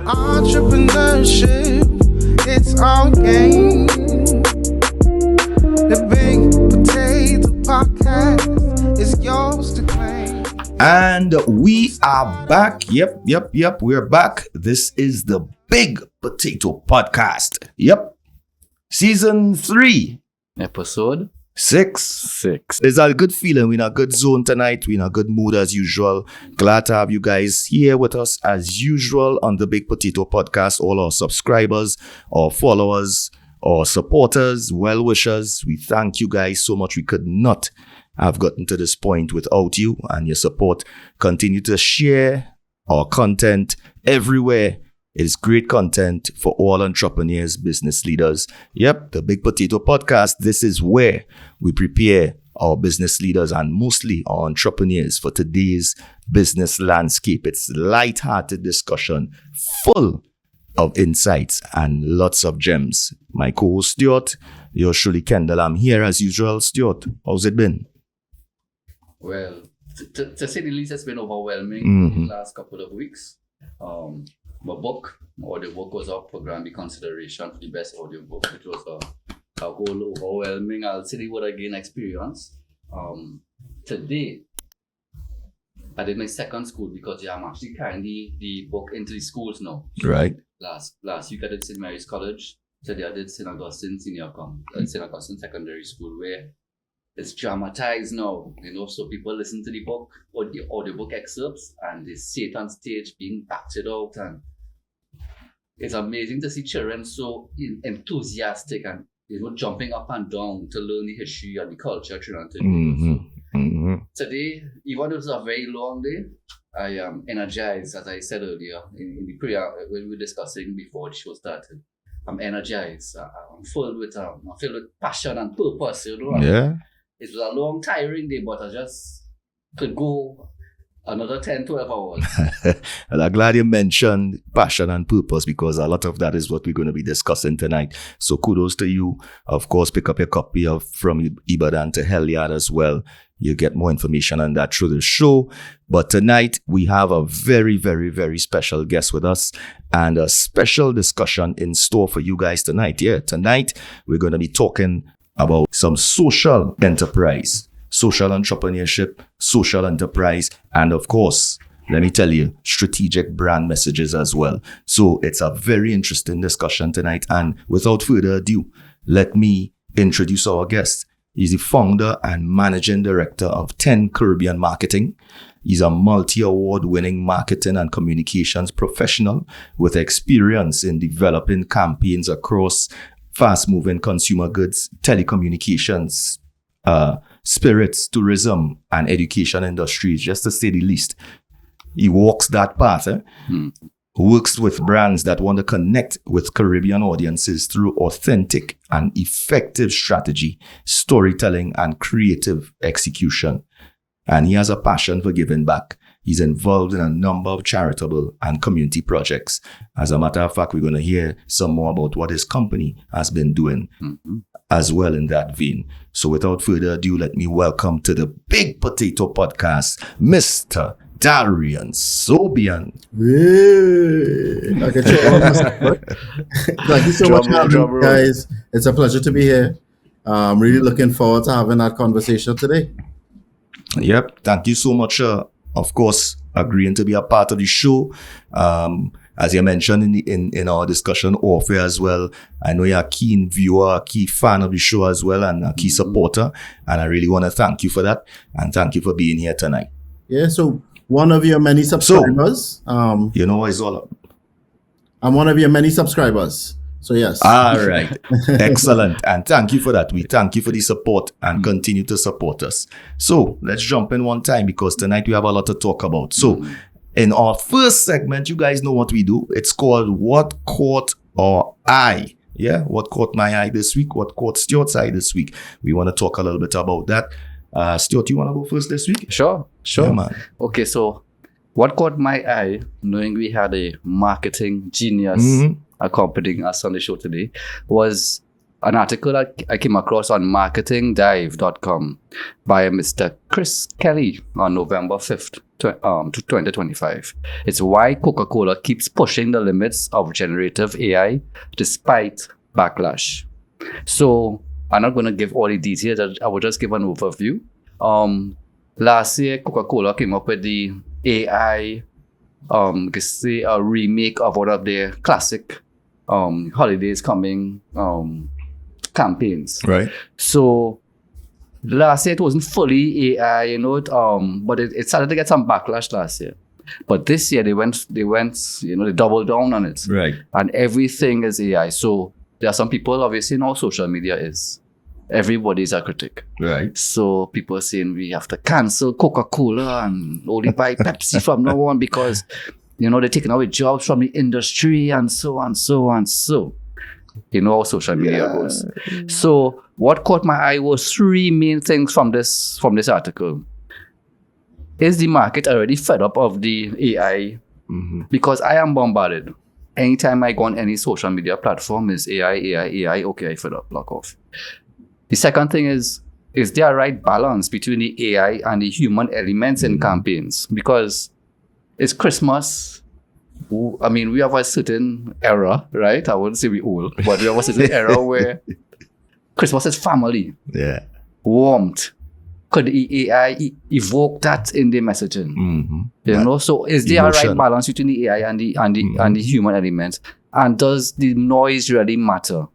Entrepreneurship, it's our game. The Big Potato Podcast is yours to claim. And we are back. Yep. We're back. This is the Big Potato Podcast. Yep. Season 3. Episode 6. It's a good feeling. We're in a good zone tonight. We're in a good mood as usual. Glad to have you guys here with us as usual on the Big Potato Podcast. All our subscribers, our followers, our supporters, well-wishers. We thank you guys so much. We could not have gotten to this point without you and your support. Continue to share our content everywhere. It is great content for all entrepreneurs, business leaders. Yep, the Big Potato Podcast. This is where we prepare our business leaders and mostly our entrepreneurs for today's business landscape. It's light-hearted discussion, full of insights and lots of gems. My co-host Stuart, yours truly Kendall. I'm here as usual. Stuart, how's it been? Well, to say the least, it's been overwhelming the last couple of weeks. My book, audiobook, was up for Grammy consideration for the best audiobook. It was a whole overwhelming, I'll say the word again, experience. Today, I did my second school because I'm actually carrying the book into the schools now. Right. Last week I did St. Mary's College. Today I did St. Augustine St. Augustine Secondary School, where it's dramatized now, so people listen to the book or the audiobook excerpts and they see it on stage being acted out, and it's amazing to see children so enthusiastic and jumping up and down to learn the history and the culture. Today, even though it's a very long day, I am energized, as I said earlier in the prayer when we were discussing before the show started. I'm energized. I'm filled with passion and purpose. Yeah. It was a long, tiring day, but I just could go another 10, 12 hours. Well, I'm glad you mentioned passion and purpose because a lot of that is what we're going to be discussing tonight. So kudos to you. Of course, pick up your copy of From Ibadan to Heliard as well. You get more information on that through the show. But tonight, we have a very, very, very special guest with us and a special discussion in store for you guys tonight. Yeah, tonight, we're going to be talking about some social enterprise, social entrepreneurship, social enterprise, and of course, let me tell you, strategic brand messages as well. So it's a very interesting discussion tonight. And without further ado, let me introduce our guest. He's the founder and managing director of 10 Caribbean Marketing. He's a multi-award winning marketing and communications professional with experience in developing campaigns across fast-moving consumer goods, telecommunications, spirits, tourism, and education industries, just to say the least. He walks that path, works with brands that want to connect with Caribbean audiences through authentic and effective strategy, storytelling, and creative execution. And he has a passion for giving back. He's involved in a number of charitable and community projects. As a matter of fact, we're going to hear some more about what his company has been doing as well in that vein. So without further ado, let me welcome to the Big Potato Podcast, Mr. Darien Sobion. Thank you so much for having me, guys. It's a pleasure to be here. I'm really looking forward to having that conversation today. Yep. Thank you so much. Of course, agreeing to be a part of the show. As you mentioned in our discussion off air as well, I know you're a keen viewer, a key fan of the show as well, and a key supporter. And I really want to thank you for that. And thank you for being here tonight. Yeah, so one of your many subscribers. You know what it's all about. I'm one of your many subscribers. So yes. All right. Excellent. And thank you for that. We thank you for the support and continue to support us. So let's jump in one time because tonight we have a lot to talk about. So in our first segment, you guys know what we do. It's called What Caught Our Eye. Yeah. What caught my eye this week? What caught Stuart's eye this week? We want to talk a little bit about that. Stuart, you want to go first this week? Sure. Yeah, man. Okay, so what caught my eye, knowing we had a marketing genius accompanying us on the show today, was an article that I came across on marketingdive.com by Mr. Chris Kelly on November 5th, 2025. It's why Coca-Cola keeps pushing the limits of generative AI despite backlash. So I'm not going to give all the details. I will just give an overview. Last year, Coca-Cola came up with the AI, say a remake of one of their classic holidays coming campaigns. Right. So last year it wasn't fully AI, but it started to get some backlash last year. But this year they went, they doubled down on it. Right. And everything is AI. So there are some people, obviously, now social media is. Everybody's a critic. Right. So people are saying we have to cancel Coca-Cola and only buy Pepsi from now on because, they're taking away jobs from the industry and so on, so on, so. How social media goes. So what caught my eye was three main things from this article. Is the market already fed up of the AI? Mm-hmm. Because I am bombarded. Anytime I go on any social media platform, is AI, okay, I fed up, lock off. The second thing is there a right balance between the AI and the human elements in campaigns? Because it's Christmas. We have a certain era, right? I wouldn't say we're old, but we have a certain era where Christmas is family. Yeah. Warmth. Could the AI evoke that in the messaging? Mm-hmm. So is there Emotion. a right balance between the AI and the human elements? And does the noise really matter?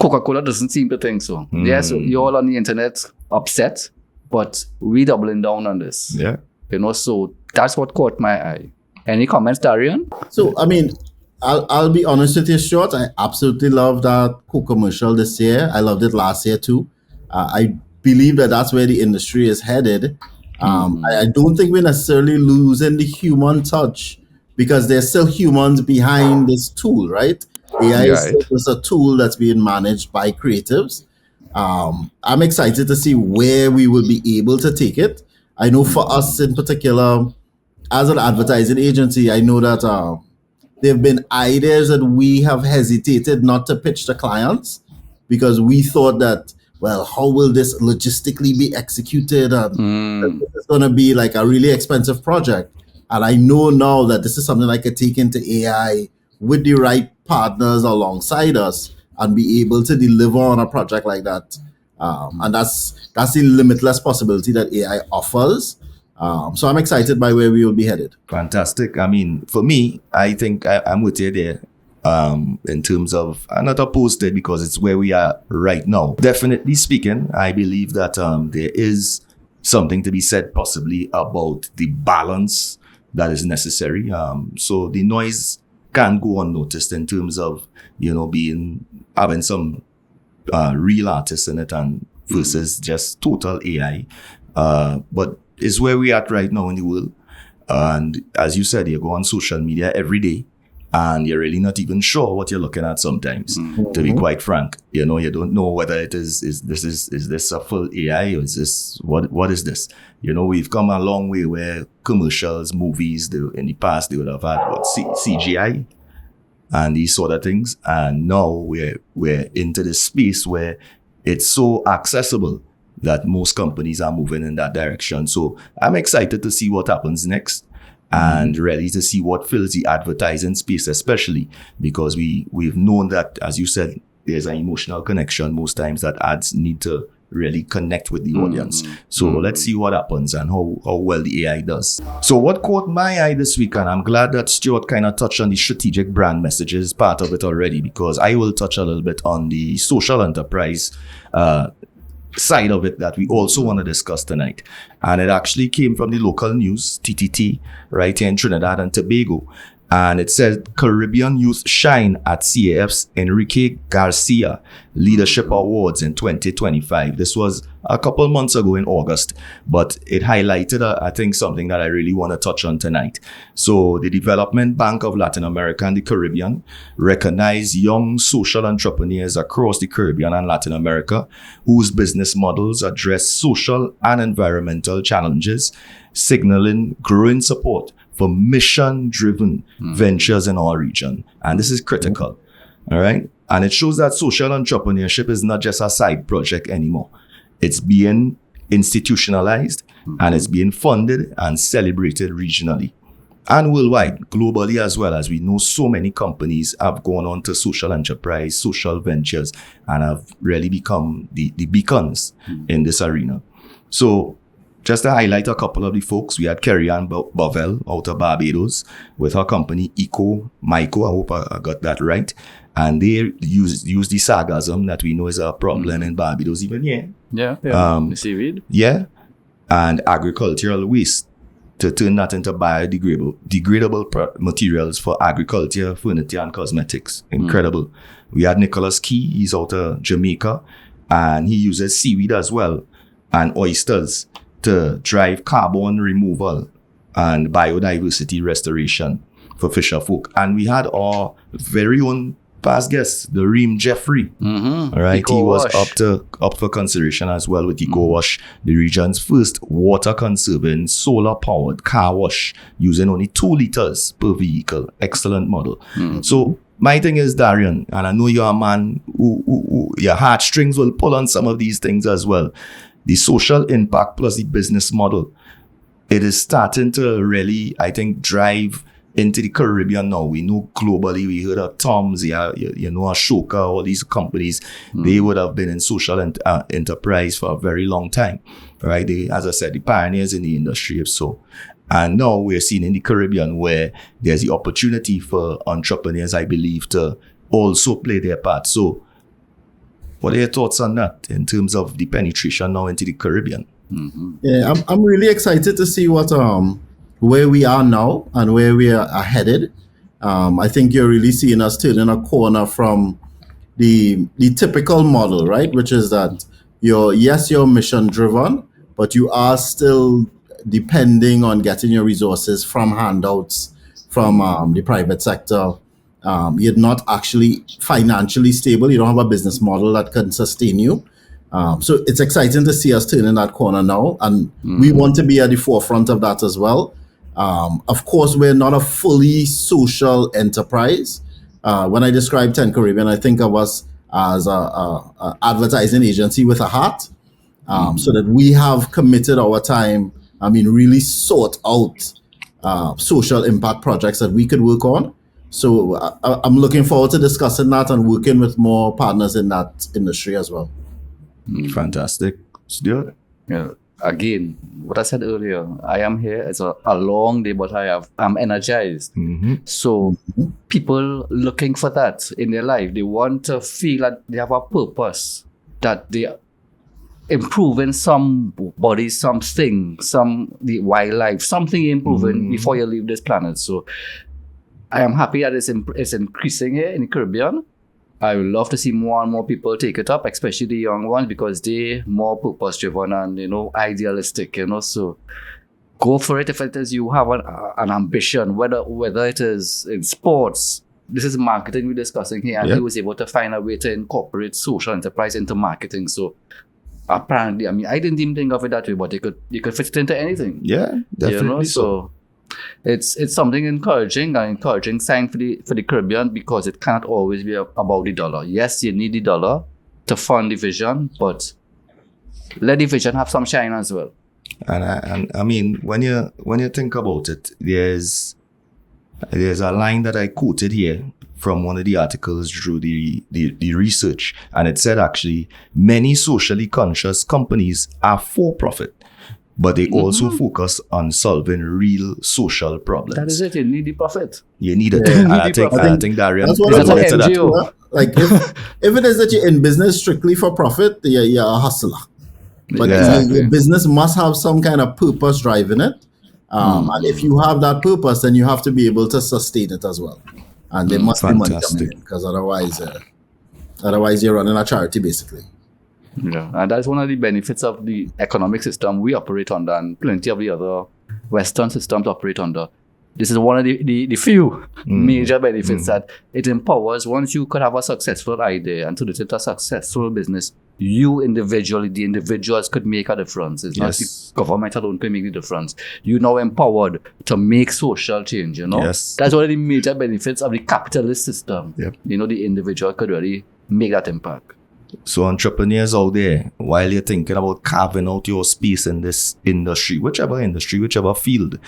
Coca-Cola doesn't seem to think so. Yes, you're all on the internet upset, but we doubling down on this. Yeah. So that's what caught my eye. Any comments, Darien? So, I'll be honest with you, Stuart. I absolutely love that Coke commercial this year. I loved it last year too. I believe that that's where the industry is headed. I don't think we're necessarily losing the human touch because there's still humans behind this tool, right? AI is still just a tool that's being managed by creatives. I'm excited to see where we will be able to take it. I know for us in particular, as an advertising agency, I know that there have been ideas that we have hesitated not to pitch to clients because we thought that, well, how will this logistically be executed? And it's going to be like a really expensive project. And I know now that this is something I could take into AI with the right partners alongside us and be able to deliver on a project like that. And that's the limitless possibility that AI offers. So I'm excited by where we will be headed. Fantastic. For me, I think I'm with you there. In terms of, I'm not opposed to it because it's where we are right now. Definitely speaking, I believe that there is something to be said possibly about the balance that is necessary. So the noise can go unnoticed in terms of, having some real artists in it and versus just total AI. But it's where we are right now in the world. And as you said, you go on social media every day and you're really not even sure what you're looking at sometimes, to be quite frank. You don't know whether it is this a full AI or is this, what is this? We've come a long way where commercials, movies, in the past, they would have had CGI and these sort of things. And now we're into this space where it's so accessible that most companies are moving in that direction. So I'm excited to see what happens next and ready to see what fills the advertising space, especially because we've known that, as you said, there's an emotional connection most times that ads need to really connect with the audience. So let's see what happens and how well the AI does. So what caught my eye this week, and I'm glad that Stuart kind of touched on the strategic brand messages part of it already, because I will touch a little bit on the social enterprise side of it that we also want to discuss tonight. And it actually came from the local news, TTT, right here in Trinidad and Tobago. And it said, Caribbean youth shine at CAF's Enrique Garcia Leadership Awards in 2025. This was a couple months ago in August, but it highlighted, I think, something that I really want to touch on tonight. So the Development Bank of Latin America and the Caribbean recognized young social entrepreneurs across the Caribbean and Latin America whose business models address social and environmental challenges, signaling growing support for mission-driven ventures in our region. And this is critical. All right. And it shows that social entrepreneurship is not just a side project anymore. It's being institutionalized and it's being funded and celebrated regionally and worldwide, globally as well, as we know so many companies have gone on to social enterprise, social ventures, and have really become the beacons in this arena. So just to highlight a couple of the folks, we had Kerry-Ann Bovell out of Barbados with her company Myco. I hope I got that right. And they use the sargassum that we know is a problem in Barbados even here. Yeah. The seaweed. Yeah. And agricultural waste to turn that into biodegradable materials for agriculture, furniture, and cosmetics. Incredible. We had Nicholas Key. He's out of Jamaica. And he uses seaweed as well and oysters to drive carbon removal and biodiversity restoration for fisher folk. And we had our very own past guest, the Reem Jeffrey. All right, he was up for consideration as well with Eco Wash, the region's first water conserving solar powered car wash using only 2 liters per vehicle. Excellent model. So my thing is, Darien, and I know you're a man who your heartstrings will pull on some of these things as well. The social impact plus the business model, it is starting to really, I think, drive into the Caribbean now. We know globally, we heard of Tom's, you know, Ashoka, all these companies, they would have been in social enterprise for a very long time, right? They, as I said, the pioneers in the industry, if so. And now we're seeing in the Caribbean where there's the opportunity for entrepreneurs, I believe, to also play their part. So what are your thoughts on that in terms of the penetration now into the Caribbean? Yeah, I'm really excited to see what where we are now and where we are headed. I think you're really seeing us turning a corner from the typical model, right? Which is that you're mission driven, but you are still depending on getting your resources from handouts from the private sector. You're not actually financially stable. You don't have a business model that can sustain you. So it's exciting to see us turning that corner now. And we want to be at the forefront of that as well. Of course, we're not a fully social enterprise. When I describe 10 Caribbean, I think of us as a advertising agency with a heart, so that we have committed our time, really sought out social impact projects that we could work on. So I'm looking forward to discussing that and working with more partners in that industry as well. Fantastic. Stuart? Yeah. Again, what I said earlier, I am here. It's a long day, but I'm energized. So people looking for that in their life, they want to feel that they have a purpose, that they are improving somebody, something, the wildlife, something improving before you leave this planet. So I am happy that it's increasing here in the Caribbean. I would love to see more and more people take it up, especially the young ones, because they're more purpose-driven and, idealistic, So go for it if it is you have an ambition, whether it is in sports. This is marketing we're discussing here, and he was able to find a way to incorporate social enterprise into marketing. So apparently, I didn't even think of it that way, but you could fit it into anything. Yeah, definitely So it's something encouraging, an encouraging sign for the Caribbean, because it cannot always be about the dollar. Yes, you need the dollar to fund the vision, but let the vision have some shine as well. And when you think about it, there's a line that I quoted here from one of the articles through the research, and it said actually many socially conscious companies are for profit, but they also focus on solving real social problems. That is it. You need the profit. You need it. I think Darien. That's what I'm saying. Like if it is that you're in business strictly for profit, you're a hustler. But your business must have some kind of purpose driving it. And if you have that purpose, then you have to be able to sustain it as well. And there must be money coming in, because otherwise you're running a charity basically. Yeah, and that's one of the benefits of the economic system we operate under, and plenty of the other Western systems operate under. this is one of the few major benefits that it empowers. Once you could have a successful idea and to it a successful business, you individually, the individuals could make a difference. It's not the government alone can make the difference. You're now empowered to make social change, you know? Yes. That's one of the major benefits of the capitalist system. Yep. You know, the individual could really make that impact. So entrepreneurs out there, while you're thinking about carving out your space in this industry, whichever field,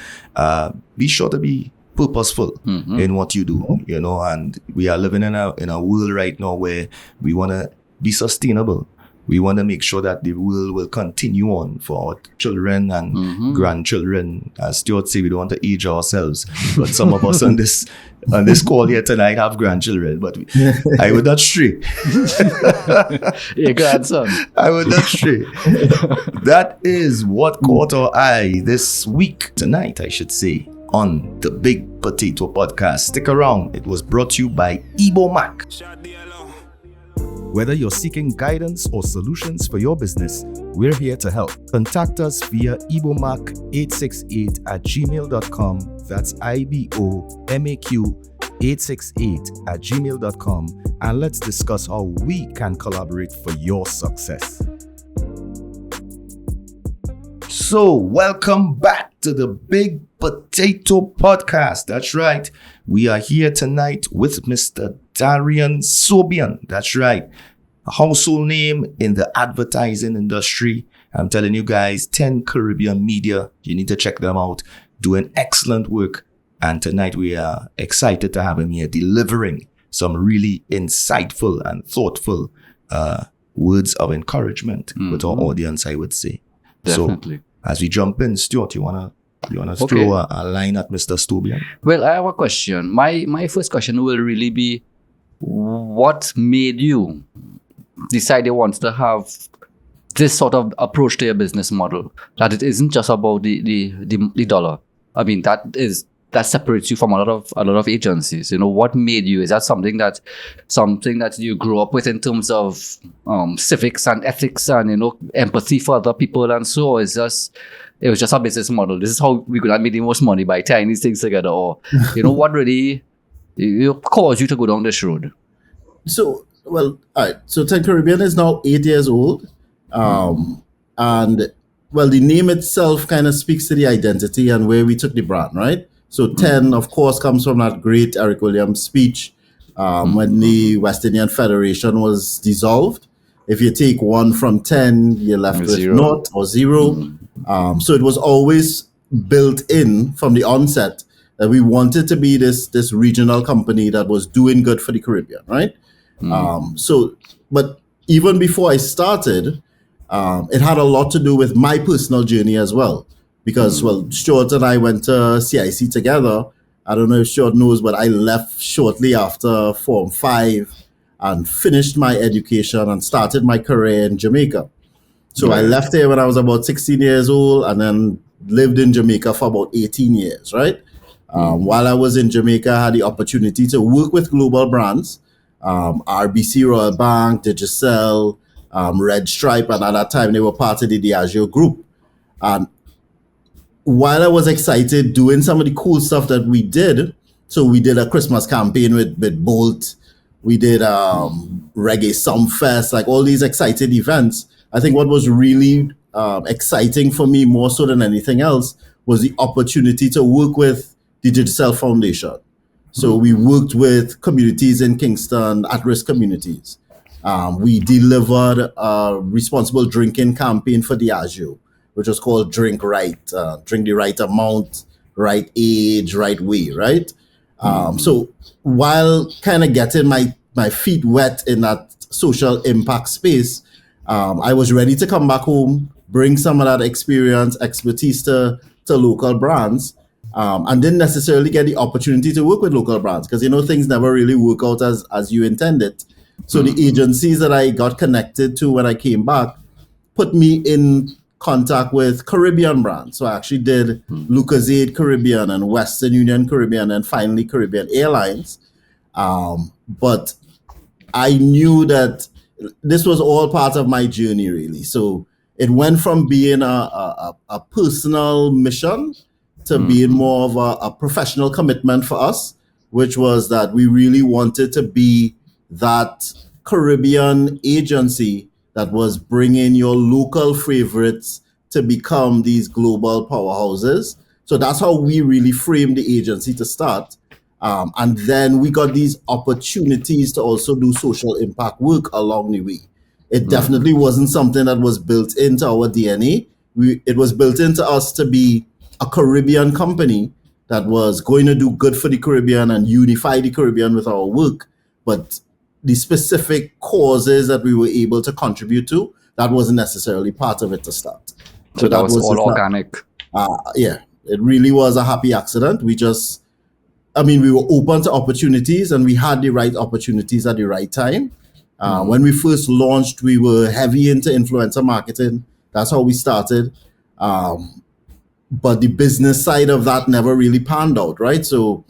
be sure to be purposeful in what you do, you know. And we are living in a world right now where we want to be sustainable. We want to make sure that the world will continue on for our children and grandchildren. As Stuart said, we don't want to age ourselves, but some of us on this call here tonight have grandchildren. But I would not stray. Your grandson. I would not stray. That is what caught our eye this week, tonight, I should say, on the Big Potato Podcast. Stick around. It was brought to you by Ebomac. Whether you're seeking guidance or solutions for your business, we're here to help. Contact us via ebomac868@gmail.com. That's IBOMAQ868@gmail.com. And let's discuss how we can collaborate for your success. So, welcome back to the Big Potato Podcast. That's right. We are here tonight with Mr. Darien Sobion. That's right. A household name in the advertising industry. I'm telling you guys, 10 Caribbean Media. You need to check them out. Doing excellent work. And tonight we are excited to have him here delivering some really insightful and thoughtful words of encouragement with our audience, I would say. Definitely. So, as we jump in, Stuart, you wanna throw a line at Mr. Sobion? Well, I have a question. My first question will really be, what made you decide you want to have this sort of approach to your business model? That it isn't just about the dollar. I mean, that separates you from a lot of agencies. You know, what made you? Is that something that you grew up with in terms of civics and ethics and, you know, empathy for other people and so? It was just a business model. This is how we could have made the most money by tying these things together, or you know, what really caused you to go down this road? So, well, all right. So 10 Caribbean is now 8 years old. And well, the name itself kind of speaks to the identity and where we took the brand, right? So 10, of course, comes from that great Eric Williams speech when the West Indian Federation was dissolved. If you take 1 from 10, you're left with 0 or 0. So it was always built in from the onset that we wanted to be this regional company that was doing good for the Caribbean, right? But even before I started, it had a lot to do with my personal journey as well. Because, well, Stuart and I went to CIC together. I don't know if Stuart knows, but I left shortly after Form 5 and finished my education and started my career in Jamaica. So I left there when I was about 16 years old and then lived in Jamaica for about 18 years, right? While I was in Jamaica, I had the opportunity to work with global brands, RBC Royal Bank, Digicel, Red Stripe, and at that time they were part of the Diageo group. And while I was excited doing some of the cool stuff that we did, so we did a Christmas campaign with Bolt, we did Reggae Sumfest, like all these exciting events. I think what was really exciting for me more so than anything else was the opportunity to work with the Digicel Foundation. So we worked with communities in Kingston, at-risk communities. We delivered a responsible drinking campaign for Diageo, which was called Drink Right, drink the right amount, right age, right way, right? So while kind of getting my feet wet in that social impact space, I was ready to come back home, bring some of that experience, expertise to local brands, and didn't necessarily get the opportunity to work with local brands because, you know, things never really work out as you intended. So the agencies that I got connected to when I came back put me in contact with Caribbean brands. So I actually did Lucozade Caribbean and Western Union Caribbean and finally Caribbean Airlines. But I knew that this was all part of my journey, really. So it went from being a personal mission to being more of a professional commitment for us, which was that we really wanted to be that Caribbean agency that was bringing your local favorites to become these global powerhouses. So that's how we really framed the agency to start. And then we got these opportunities to also do social impact work along the way. It definitely wasn't something that was built into our DNA. It was built into us to be a Caribbean company that was going to do good for the Caribbean and unify the Caribbean with our work. But the specific causes that we were able to contribute to, that wasn't necessarily part of it to start. So that was all organic. Yeah, it really was a happy accident. We were open to opportunities and we had the right opportunities at the right time. When we first launched, we were heavy into influencer marketing. That's how we started. But the business side of that never really panned out, right? So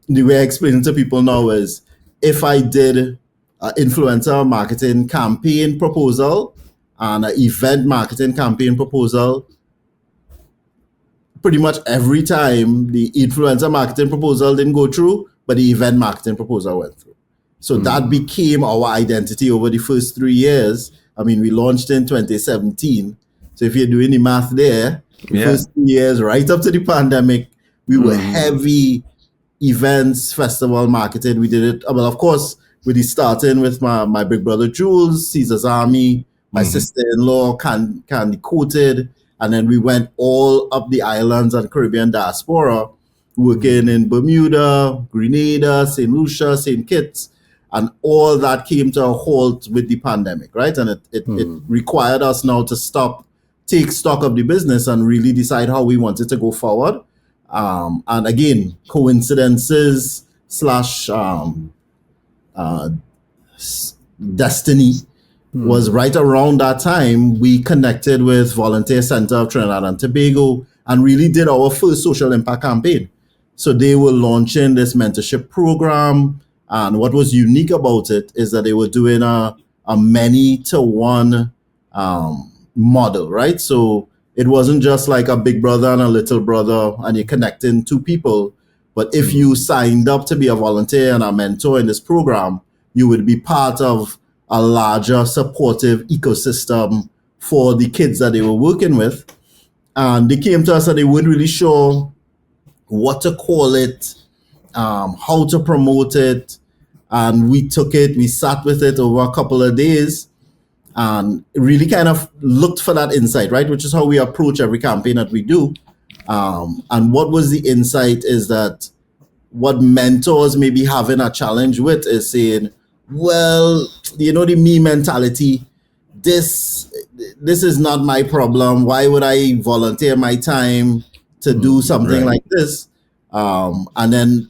the way I explain it to people now is if I did an influencer marketing campaign proposal and an event marketing campaign proposal, pretty much every time the influencer marketing proposal didn't go through, but the event marketing proposal went through. So that became our identity over the first 3 years. I mean, we launched in 2017. So if you're doing the math there, the first 3 years, right up to the pandemic, we were heavy events, festival marketing. We did it, well, of course, with the starting with my big brother Jules, Caesar's Army, my sister-in-law, Candy Coated, and then we went all up the islands and Caribbean diaspora, working in Bermuda, Grenada, St. Lucia, St. Kitts, and all that came to a halt with the pandemic, right? And it required us now to take stock of the business and really decide how we wanted to go forward. And again, coincidences / destiny was right around that time. We connected with Volunteer Center of Trinidad and Tobago and really did our first social impact campaign. So they were launching this mentorship program. And what was unique about it is that they were doing a many-to-one model, right? So it wasn't just like a big brother and a little brother and you're connecting two people. But if you signed up to be a volunteer and a mentor in this program, you would be part of a larger supportive ecosystem for the kids that they were working with. And they came to us and they weren't really sure what to call it, how to promote it. And we took it, we sat with it over a couple of days and really kind of looked for that insight, right? Which is how we approach every campaign that we do. And what was the insight is that what mentors may be having a challenge with is saying, well, the me mentality, this is not my problem. Why would I volunteer my time to do something like this? And then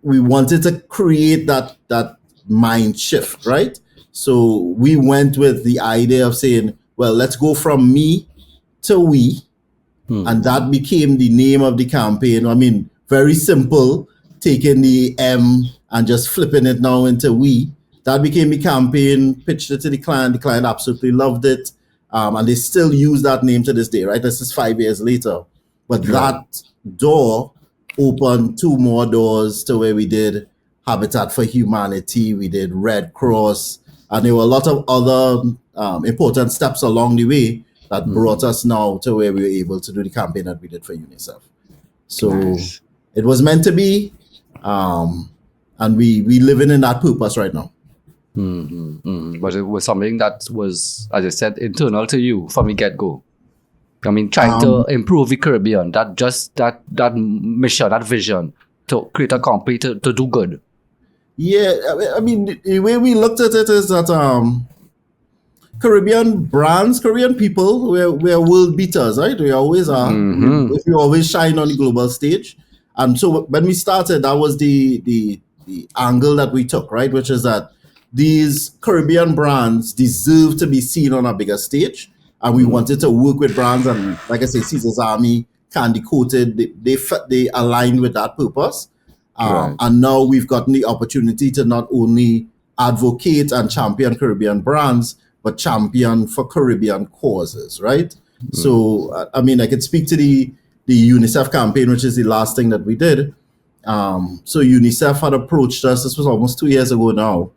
we wanted to create that mind shift, right? So we went with the idea of saying, well, let's go from me to we. And that became the name of the campaign. I mean, very simple, taking the M and just flipping it now into we. That became the campaign, pitched it to the client. The client absolutely loved it. And they still use that name to this day, right? This is 5 years later. But that door opened 2 more doors to where we did Habitat for Humanity, we did Red Cross, and there were a lot of other important steps along the way that brought us now to where we were able to do the campaign that we did for UNICEF. So it was meant to be, and we living in that purpose right now. But it was something that was, as I said, internal to you from the get-go. I mean, trying to improve the Caribbean, that mission, that vision to create a company to do good. Yeah, I mean, the way we looked at it is that Caribbean brands, Caribbean people, we're world beaters, right? We always are. We always shine on the global stage. And so when we started, that was the angle that we took, right? Which is that these Caribbean brands deserve to be seen on a bigger stage. And we wanted to work with brands, and like I say, Caesar's Army, Candy Coated, they aligned with that purpose. And now we've gotten the opportunity to not only advocate and champion Caribbean brands, but champion for Caribbean causes, right? So, I mean, I could speak to the the UNICEF campaign, which is the last thing that we did. So UNICEF had approached us, this was almost 2 years ago now,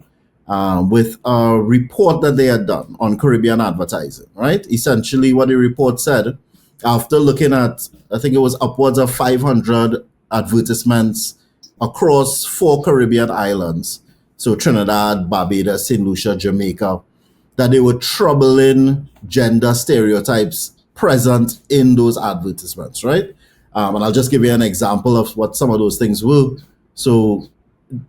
with a report that they had done on Caribbean advertising, right? Essentially what the report said, after looking at, I think it was upwards of 500 advertisements across 4 Caribbean islands, so Trinidad, Barbados, St. Lucia, Jamaica, that they were troubling gender stereotypes present in those advertisements, right? And I'll just give you an example of what some of those things were. So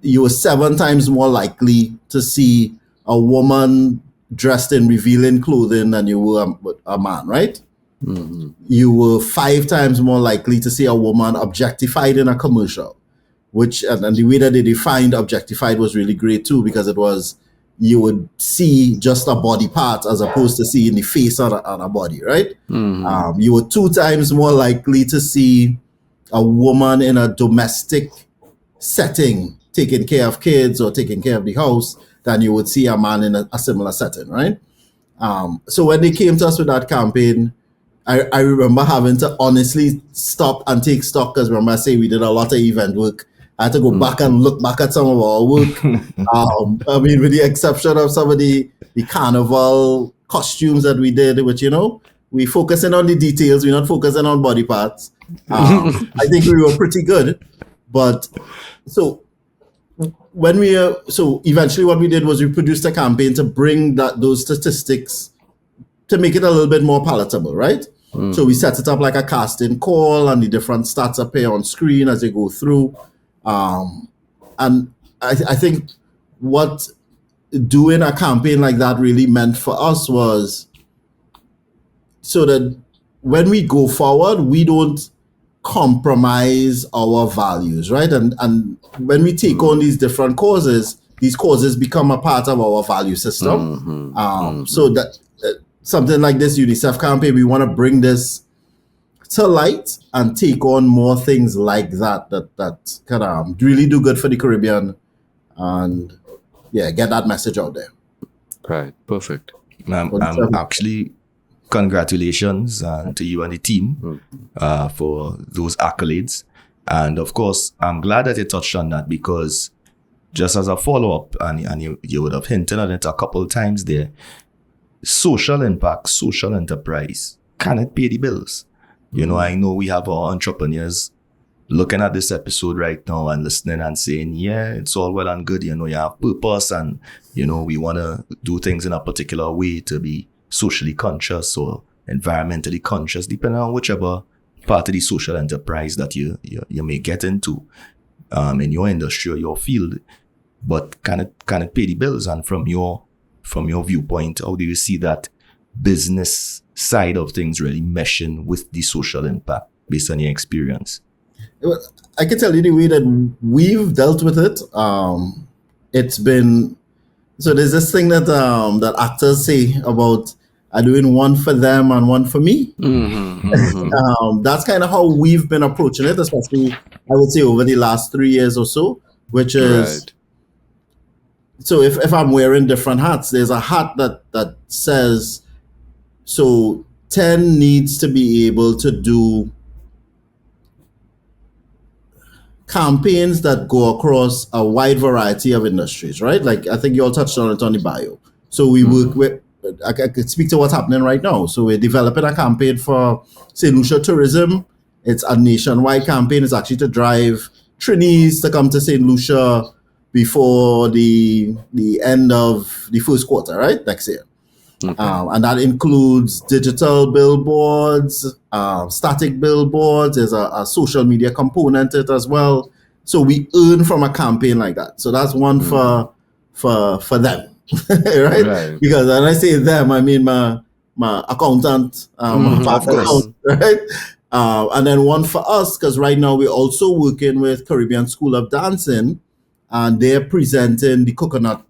you were 7 times more likely to see a woman dressed in revealing clothing than you were a man, right? Mm-hmm. You were 5 times more likely to see a woman objectified in a commercial, which, and the way that they defined objectified was really great too, because it was, you would see just a body part as opposed to seeing the face on a body, right? Mm-hmm. You were 2 times more likely to see a woman in a domestic setting taking care of kids or taking care of the house than you would see a man in a similar setting, right? So when they came to us with that campaign, I remember having to honestly stop and take stock, because remember I say we did a lot of event work. I had to go back and look back at some of our work. I mean, with the exception of some of the carnival costumes that we did, which, we focusing on the details, we're not focusing on body parts. I think we were pretty good. But so eventually what we did was we produced a campaign to bring those statistics to make it a little bit more palatable, right? So we set it up like a casting call, and the different stats appear on screen as they go through. And I think what doing a campaign like that really meant for us was so that when we go forward, we don't compromise our values, right? And when we take on these different causes become a part of our value system. So that something like this UNICEF campaign, we want to bring this to light and take on more things like that can really do good for the Caribbean, and get that message out there. Right, perfect. Actually, congratulations to you and the team for those accolades. And of course, I'm glad that you touched on that, because just as a follow-up, and you would have hinted at it a couple of times there, social impact, social enterprise, can it pay the bills? I know we have our entrepreneurs looking at this episode right now and listening and saying, yeah, it's all well and good. You have purpose, and, we want to do things in a particular way to be socially conscious or environmentally conscious, depending on whichever part of the social enterprise that you may get into in your industry or your field. But can it pay the bills? And from your viewpoint, how do you see that business side of things really meshing with the social impact based on your experience? I can tell you the way that we've dealt with it. It's been, so there's this thing that actors say about doing one for them and one for me. That's kind of how we've been approaching it, especially I would say over the last 3 years or so, which is, right. So if I'm wearing different hats, there's a hat that says, so 10 needs to be able to do campaigns that go across a wide variety of industries, right? Like I think you all touched on it on the bio. So we work with, I could speak to what's happening right now. So we're developing a campaign for St. Lucia tourism. It's a nationwide campaign. It's actually to drive Trinis to come to St. Lucia before the end of the first quarter, right? Next year. Okay. And that includes digital billboards, static billboards. There's a social media component to it as well. So we earn from a campaign like that. So that's one for them, right? Because when I say them, I mean my accountant, my accountant, right? And then one for us, because right now we're also working with Caribbean School of Dancing, and they're presenting the coconut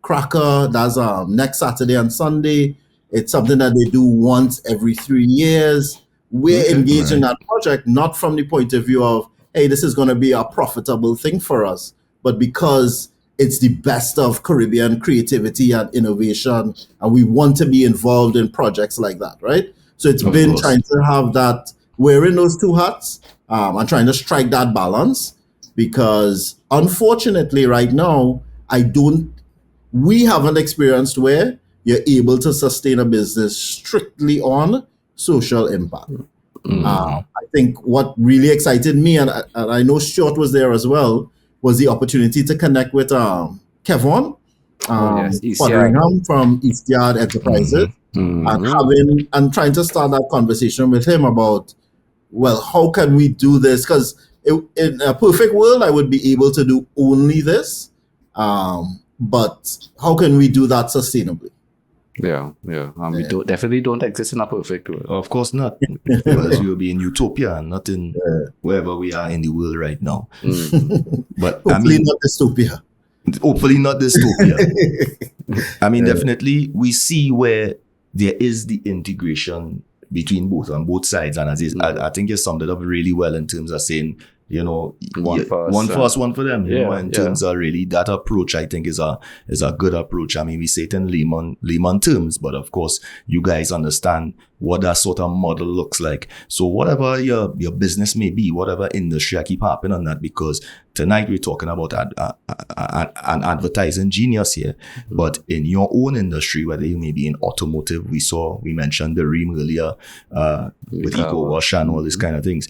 cracker. That's next Saturday and Sunday. It's something that they do once every 3 years. We're engaged in that project, not from the point of view of, hey, this is going to be a profitable thing for us, but because it's the best of Caribbean creativity and innovation, and we want to be involved in projects like that, right? So it's been trying to have that wearing those two hats and trying to strike that balance, because unfortunately right now, we haven't experienced where you're able to sustain a business strictly on social impact. I think what really excited me, and I know Stuart was there as well, was the opportunity to connect with Kevon Foderingham from East Yard Enterprises, and trying to start that conversation with him about, well, how can we do this? Because in a perfect world, I would be able to do only this, but how can we do that sustainably? Yeah. We definitely don't exist in a perfect world. Of course not, because you'll be in utopia and not in wherever we are in the world right now. But hopefully not dystopia. Hopefully not dystopia. I mean, definitely we see where there is the integration between on both sides, and I think you summed it up really well in terms of saying, one for us, one for them. In terms of really that approach, I think is a good approach. I mean, we say it in layman terms, but of course, you guys understand what that sort of model looks like. So whatever your business may be, whatever industry, I keep harping on that because tonight we're talking about an advertising genius here. But in your own industry, whether you may be in automotive, we mentioned the Ream earlier with Eco Wash and all these kind of things.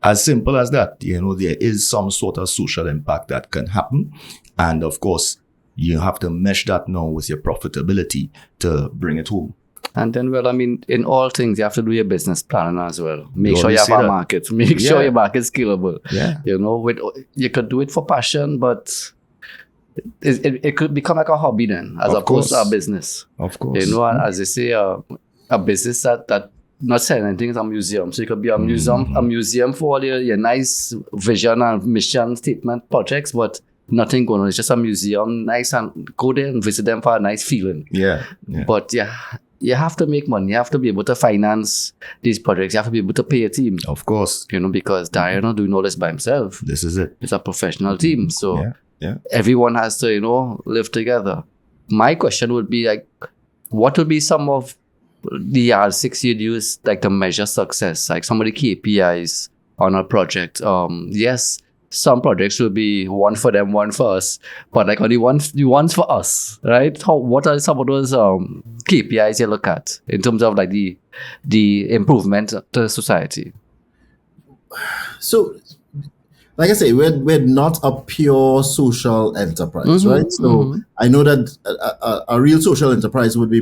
As simple as that, there is some sort of social impact that can happen. And of course, you have to mesh that now with your profitability to bring it home. And then, in all things, you have to do your business planning as well. Make sure you have a market. Make sure your market is scalable. Yeah. You could do it for passion, but it could become like a hobby then, as opposed to a business. Of course. As they say, a business that not selling anything is a museum. So it could be a museum for all your nice vision and mission statement projects, but nothing going on. It's just a museum, nice, and go there and visit them for a nice feeling. Yeah. But you have to make money. You have to be able to finance these projects. You have to be able to pay a team. Of course. Because Darien not doing all this by himself. This is it. It's a professional team. So everyone has to, live together. My question would be what would be some of the yardsticks you'd use to measure success, like some of the KPIs on a project? Yes, some projects will be one for them, one for us, but only the ones for us, right? What are some of those KPIs you look at in terms of the improvement to society? So, like I say, we're not a pure social enterprise, right? So I know that a real social enterprise would be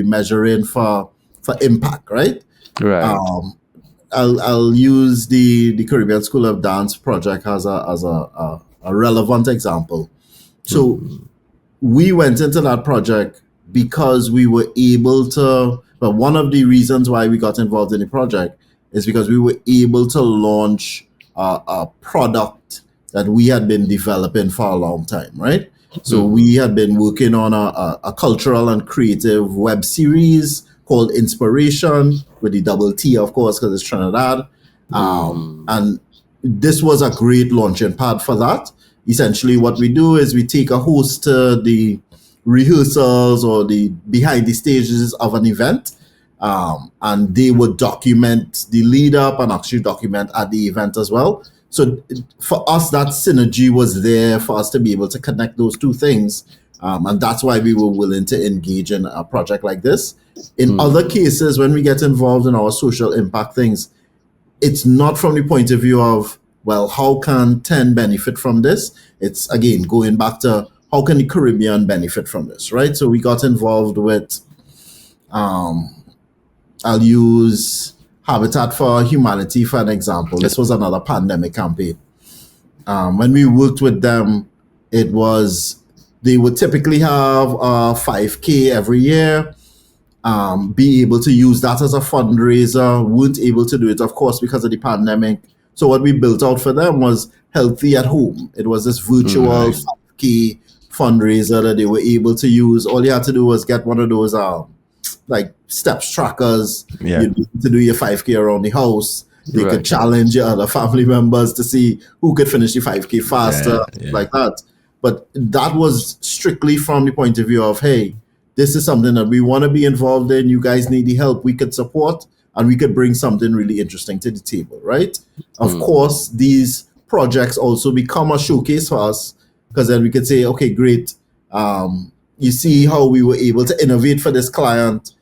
measuring for impact, right? Right. I'll use the Caribbean School of Dance project as a relevant example. So we went into that project because we were able to. But one of the reasons why we got involved in the project is because we were able to launch a product that we had been developing for a long time, right? So we had been working on a cultural and creative web series called Inspiration, with the double T, of course, because it's Trinidad. And this was a great launching pad for that. Essentially, what we do is we take a host to the rehearsals or the behind the stages of an event, and they would document the lead up and actually document at the event as well. So for us, that synergy was there for us to be able to connect those two things. And that's why we were willing to engage in a project like this. In other cases, when we get involved in our social impact things, it's not from the point of view of, well, how can 10 benefit from this? It's, again, going back to how can the Caribbean benefit from this, right? So we got involved with, I'll use Habitat for Humanity for an example. This was another pandemic campaign. When we worked with them, they would typically have a 5K every year, be able to use that as a fundraiser, weren't able to do it, of course, because of the pandemic. So what we built out for them was Healthy at Home. It was this virtual 5K fundraiser that they were able to use. All you had to do was get one of those steps trackers. Yeah. You'd be able to do your 5K around the house. They could challenge your other family members to see who could finish the 5K faster, like that. But that was strictly from the point of view of, hey, this is something that we want to be involved in. You guys need the help we could support. and we could bring something really interesting to the table, right? Of course, these projects also become a showcase for us, because then we could say, okay, great. You see how we were able to innovate for this client.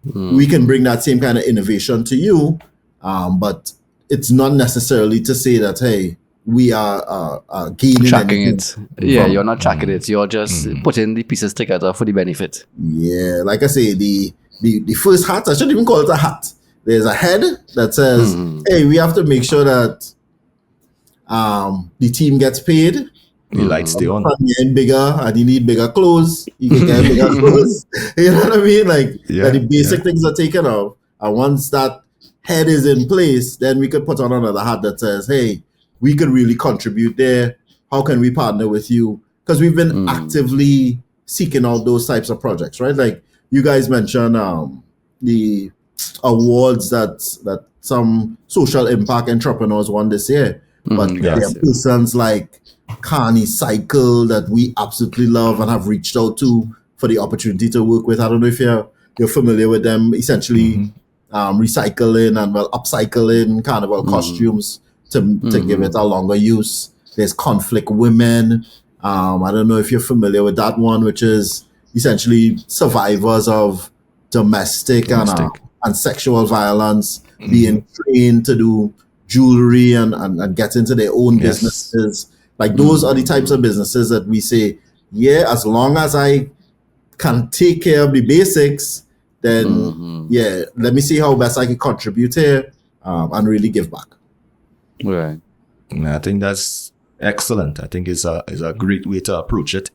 We can bring that same kind of innovation to you, but it's not necessarily to say that, hey, we are gaining tracking anything it. Yeah, from- you're not tracking it. You're just putting the pieces together for the benefit. Yeah, like I say, the first hat, I shouldn't even call it a hat. There's a head that says, hey, we have to make sure that the team gets paid. The lights stay on. And you're bigger and you need bigger clothes. You can get bigger clothes. You know what I mean? Like that the basic things are taken off. And once that head is in place, then we could put on another hat that says, hey, we could really contribute there. How can we partner with you? Because we've been actively seeking out those types of projects, right? Like you guys mentioned the awards that some social impact entrepreneurs won this year. But there are persons like Carney Cycle that we absolutely love and have reached out to for the opportunity to work with. I don't know if you're familiar with them. Essentially, recycling and upcycling carnival costumes to give it a longer use. There's Conflict Women. I don't know if you're familiar with that one, which is essentially survivors of domestic. And sexual violence being trained to do jewelry and get into their own businesses. Like those are the types of businesses that we say, yeah, as long as I can take care of the basics, then let me see how best I can contribute here and really give back. Right. I think that's excellent. I think it's a great way to approach it,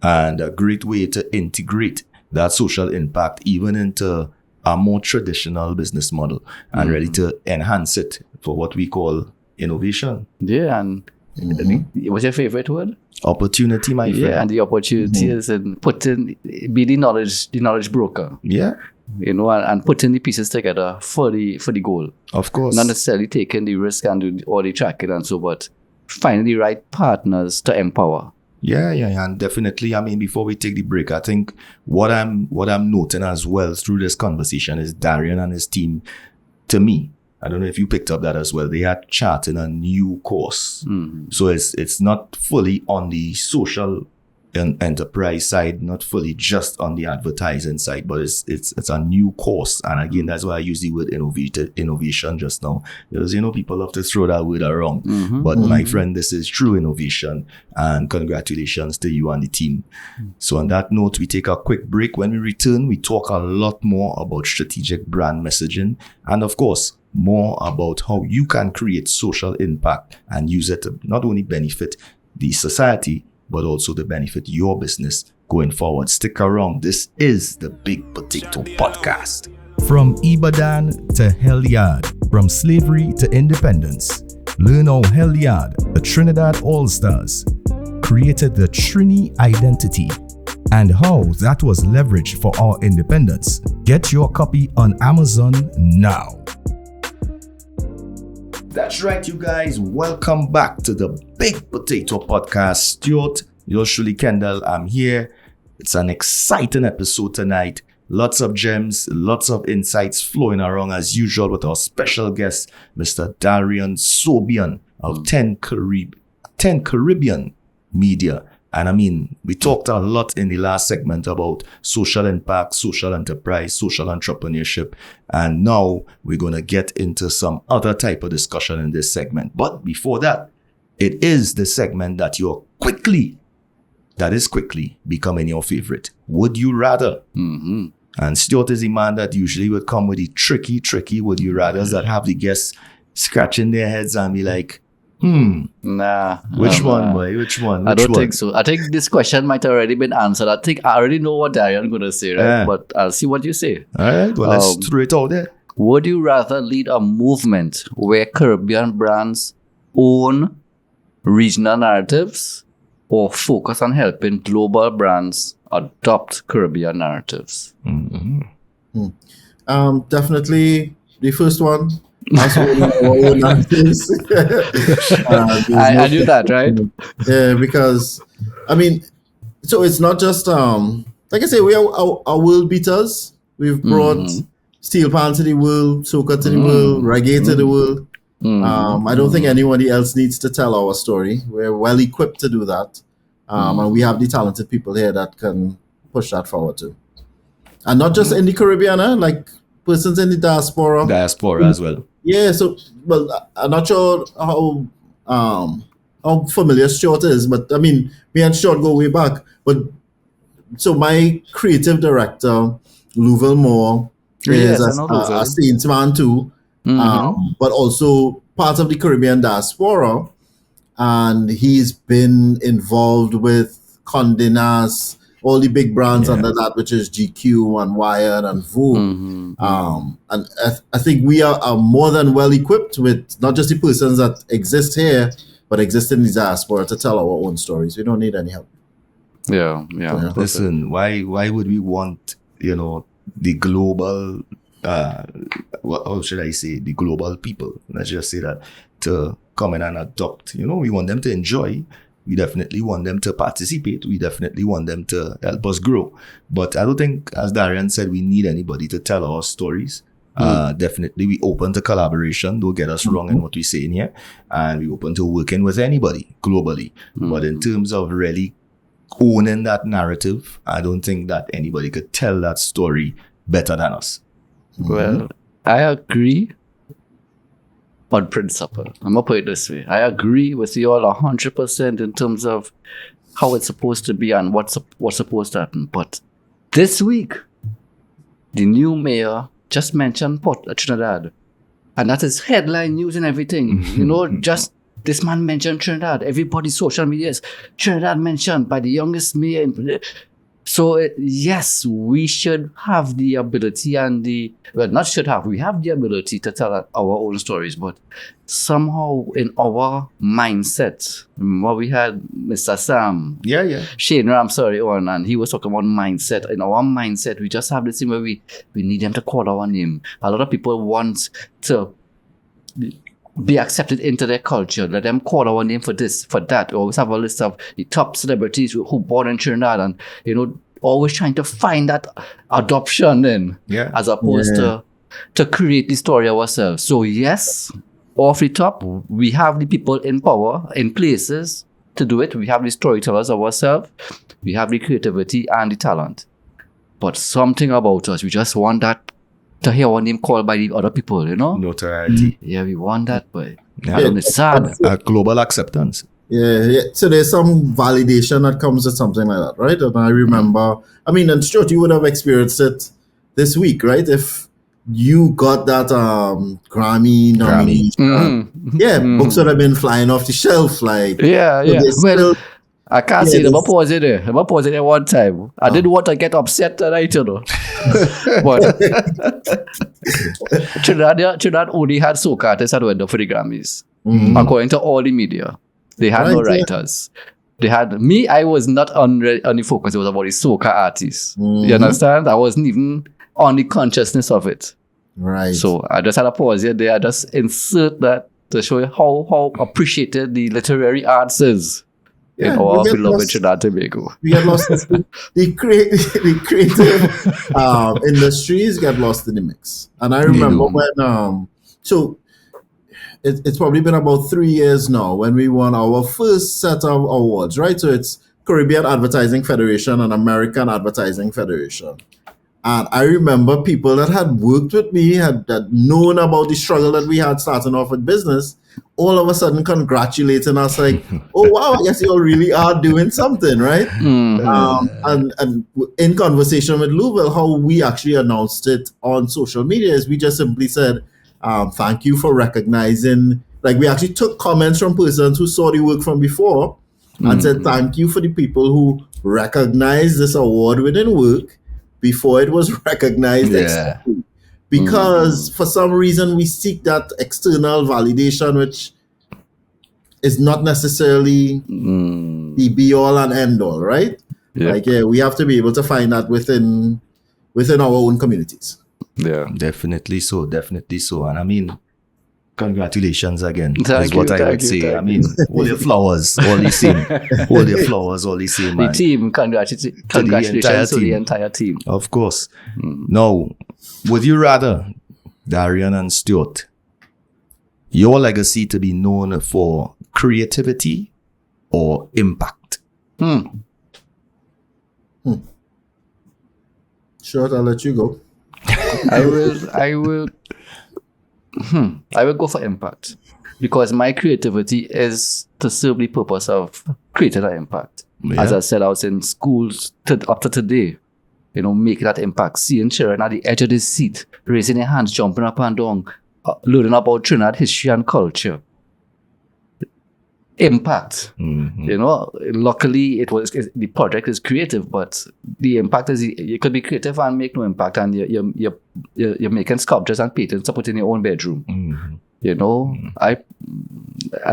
and a great way to integrate that social impact even into a more traditional business model and ready to enhance it for what we call innovation. Yeah, and what's your favorite word? Opportunity, my friend. Yeah, and the opportunity is in be the knowledge broker. Yeah. You know, and putting the pieces together for the goal. Of course. Not necessarily taking the risk and do all the tracking and so, but finding the right partners to empower. Yeah, and definitely. I mean, before we take the break, I think what I'm noting as well through this conversation is Darien and his team. To me, I don't know if you picked up that as well. They are charting a new course, so it's not fully on the social and enterprise side, not fully just on the advertising side, but it's a new course. And again, that's why I use the word innovation just now, because people love to throw that word around. But my friend, this is true innovation, and congratulations to you and the team. So on that note, we take a quick break. When we return, we talk a lot more about strategic brand messaging, and of course, more about how you can create social impact and use it to not only benefit the society, but also to benefit your business going forward. Stick around. This is the Big Potato Podcast. From Ibadan to Helyard, from slavery to independence, learn how Helyard, the Trinidad All-Stars, created the Trini identity and how that was leveraged for our independence. Get your copy on Amazon now. That's right, you guys. Welcome back to the Big Potato Podcast. Stuart, yours truly, Kendall. I'm here. It's an exciting episode tonight. Lots of gems, lots of insights flowing around as usual with our special guest, Mr. Darien Sobion of 10 Caribbean Media. And I mean, we talked a lot in the last segment about social impact, social enterprise, social entrepreneurship. And now we're going to get into some other type of discussion in this segment. But before that, it is the segment that is quickly becoming your favorite. Would you rather? And Stuart is the man that usually would come with the tricky would you rathers that have the guests scratching their heads and be like, Nah. Which one, boy? Which one? I don't think so. I think this question might have already been answered. I think I already know what Darien going to say, right? Yeah. But I'll see what you say. All right, well, let's throw it out there. Would you rather lead a movement where Caribbean brands own regional narratives or focus on helping global brands adopt Caribbean narratives? Definitely the first one. I knew that, right? Yeah, because I mean, so it's not just like I say, we are our world beaters. We've brought steel pan to the world, soca to the world, reggae to the world. I don't think anybody else needs to tell our story. We're well equipped to do that. And we have the talented people here that can push that forward too. And not just in the Caribbean, like persons in the diaspora. Diaspora as well. Yeah, so, well, I'm not sure how familiar Stuart is, but I mean, me and Stuart go way back. But so my creative director, Louvel Moore, is a Saints man too, but also part of the Caribbean diaspora. And he's been involved with Condé Nast, all the big brands under that, which is GQ and Wired and Vogue. And I think we are more than well equipped with not just the persons that exist here, but exist in the diaspora to tell our own stories. We don't need any help. Yeah. Listen, why would we want, the global, how should I say, the global people, let's just say that, to come in and adopt? We want them to enjoy. We definitely want them to participate. We definitely want them to help us grow. But I don't think, as Darien said, we need anybody to tell our stories. Definitely, we open to collaboration. Don't get us wrong in what we're saying here. And we open to working with anybody globally. But in terms of really owning that narrative, I don't think that anybody could tell that story better than us. Well, I agree on principle. I'm going to put it this way. I agree with you all 100% in terms of how it's supposed to be and what's supposed to happen. But this week, the new mayor just mentioned Port Trinidad. And that is headline news and everything. Just this man mentioned Trinidad. Everybody's social media is Trinidad mentioned by the youngest mayor. So yes, we should have the ability we have the ability to tell our own stories, but somehow in our mindset, remember we had Mr. Sam, Shane on, and he was talking about mindset. In our mindset, we just have this thing where we need them to call our name. A lot of people want to be accepted into their culture. Let them call our name for this, for that. We always have a list of the top celebrities who born in Trinidad, and always trying to find that adoption in, as opposed to create the story ourselves. So yes, off the top, we have the people in power, in places to do it. We have the storytellers ourselves. We have the creativity and the talent. But something about us, we just want that to hear our name called by the other people, Notoriety. Yeah, we want that, but it's sad. Global acceptance. Yeah. So there's some validation that comes with something like that, right? And I remember, and Stuart, you would have experienced it this week, right? If you got that Grammy nomination, books would have been flying off the shelf, like. Well, I can't say them. I paused it there. I paused it there one time. I didn't want to get upset tonight, But Trinidad only had soca artists that went up for the Grammys. According to all the media. They had no writers. They had me. I was not on the focus. It was about the soca artists. You understand? I wasn't even on the consciousness of it. Right. So I just had a pause here. There. I just insert that to show you how appreciated the literary arts is. In our beloved Trinidad and Tobago. We get lost. The creative industries get lost in the mix. And I remember when, so it's probably been about 3 years now when we won our first set of awards, right? So it's Caribbean Advertising Federation and American Advertising Federation. And I remember people that had worked with me, had known about the struggle that we had starting off with business, all of a sudden congratulating us like, oh, wow, I guess you all really are doing something, right? And in conversation with Louvel, how we actually announced it on social media is we just simply said, thank you for recognizing, like we actually took comments from persons who saw the work from before and said, thank you for the people who recognized this award within work before it was recognized externally. Because for some reason we seek that external validation, which is not necessarily the be all and end all, right? Like we have to be able to find that within our own communities. Yeah, definitely so. And congratulations again. That's what I would say. All your flowers, all the same. All your flowers, all the same. The team, congratulations to the entire team. Of course. Now, Would you rather, Darien and Stuart, your legacy to be known for creativity or impact? Sure, I'll let you go. I will go for impact, because my creativity is to serve the purpose of creating an impact. Yeah. As I said, I was in schools up to today, making that impact, seeing children at the edge of the seat, raising their hands, jumping up and down, learning about Trinidad history and culture. Impact. Luckily the project is creative, but the impact is you could be creative and make no impact, and you're making sculptures and paintings to put in your own bedroom. I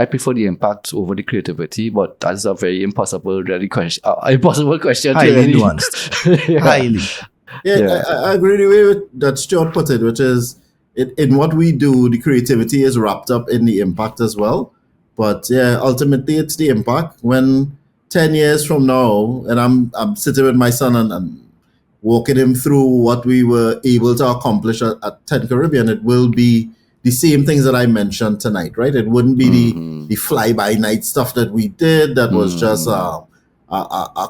prefer the impact over the creativity, but that's a very impossible question. Impossible question. Highly nuanced. Yeah. Highly. Yeah. I agree the way that Stuart put it, which is in what we do, the creativity is wrapped up in the impact as well. But yeah, ultimately it's the impact. When 10 years from now, and I'm sitting with my son and walking him through what we were able to accomplish at 10 Caribbean, it will be the same things that I mentioned tonight, right? It wouldn't be the fly-by-night stuff that we did that was just a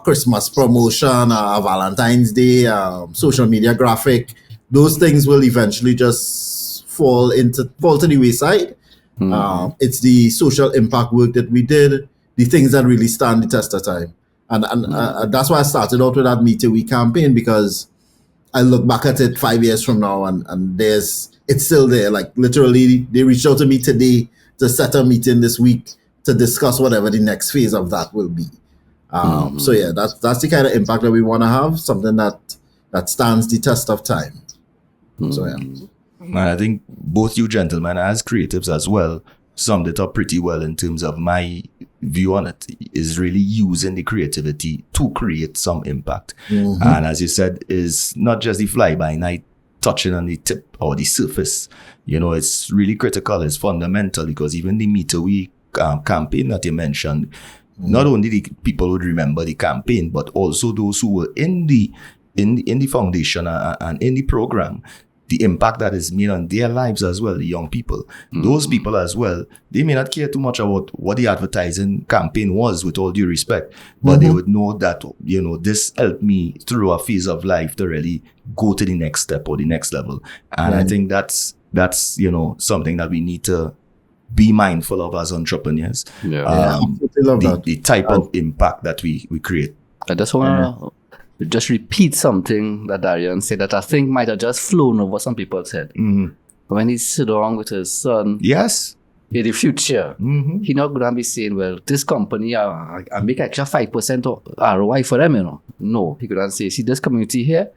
Christmas promotion, a Valentine's Day, social media graphic. Those things will eventually just fall to the wayside. It's the social impact work that we did, the things that really stand the test of time. And that's why I started out with that Meet a Week campaign, because I look back at it 5 years from now and it's still there. Like literally, they reached out to me today to set a meeting this week to discuss whatever the next phase of that will be. So yeah, that's the kind of impact that we want to have, something that stands the test of time. So yeah. And I think both you gentlemen, as creatives as well, summed it up pretty well in terms of my view on it, is really using the creativity to create some impact. And as you said, is not just the fly-by-night touching on the tip or the surface. It's really critical, it's fundamental, because even the Meet a Week campaign that you mentioned, not only the people would remember the campaign, but also those who were in the foundation and in the program, the impact that is made on their lives as well, the young people. Those people as well, they may not care too much about what the advertising campaign was, with all due respect, but they would know that, this helped me through a phase of life to really go to the next step or the next level. And I think that's something that we need to be mindful of as entrepreneurs. The type of impact that we create. I just want to just repeat something that Darien said that I think might have just flown over some people's head. When he sit down with his son, yes, in the future, he not going to be saying, well, this company, I make extra 5% ROI for them, No, he going to say, see this community here,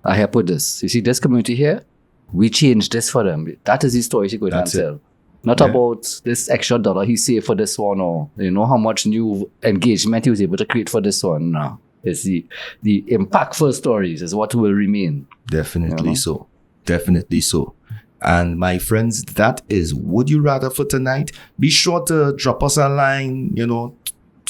I help with this. You see this community here, we change this for them. That is the story he's going to tell. Not about this extra dollar he saved for this one, or how much new engagement he was able to create for this one. No. It's the impactful stories is what will remain. Definitely so. Definitely so. And my friends, that is Would You Rather for tonight. Be sure to drop us a line,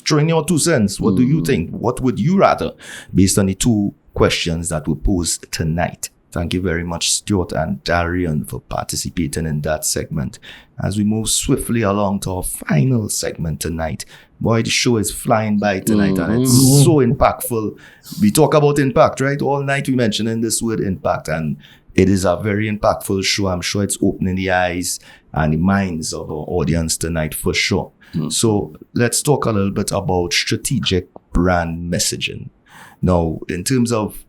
throw in your 2 cents. What do you think? What would you rather, based on the 2 questions that were posed tonight? Thank you very much, Stuart and Darien, for participating in that segment. As we move swiftly along to our final segment tonight, boy, the show is flying by tonight, and it's so impactful. We talk about impact, right? All night we mentioning this word impact, and it is a very impactful show. I'm sure it's opening the eyes and the minds of our audience tonight for sure. So let's talk a little bit about strategic brand messaging. Now, in terms of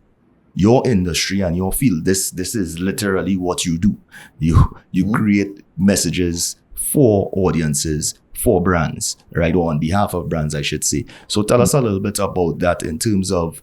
your industry and your field, this is literally what you do. You create messages for audiences, for brands, right? Or on behalf of brands, I should say. So tell us a little bit about that in terms of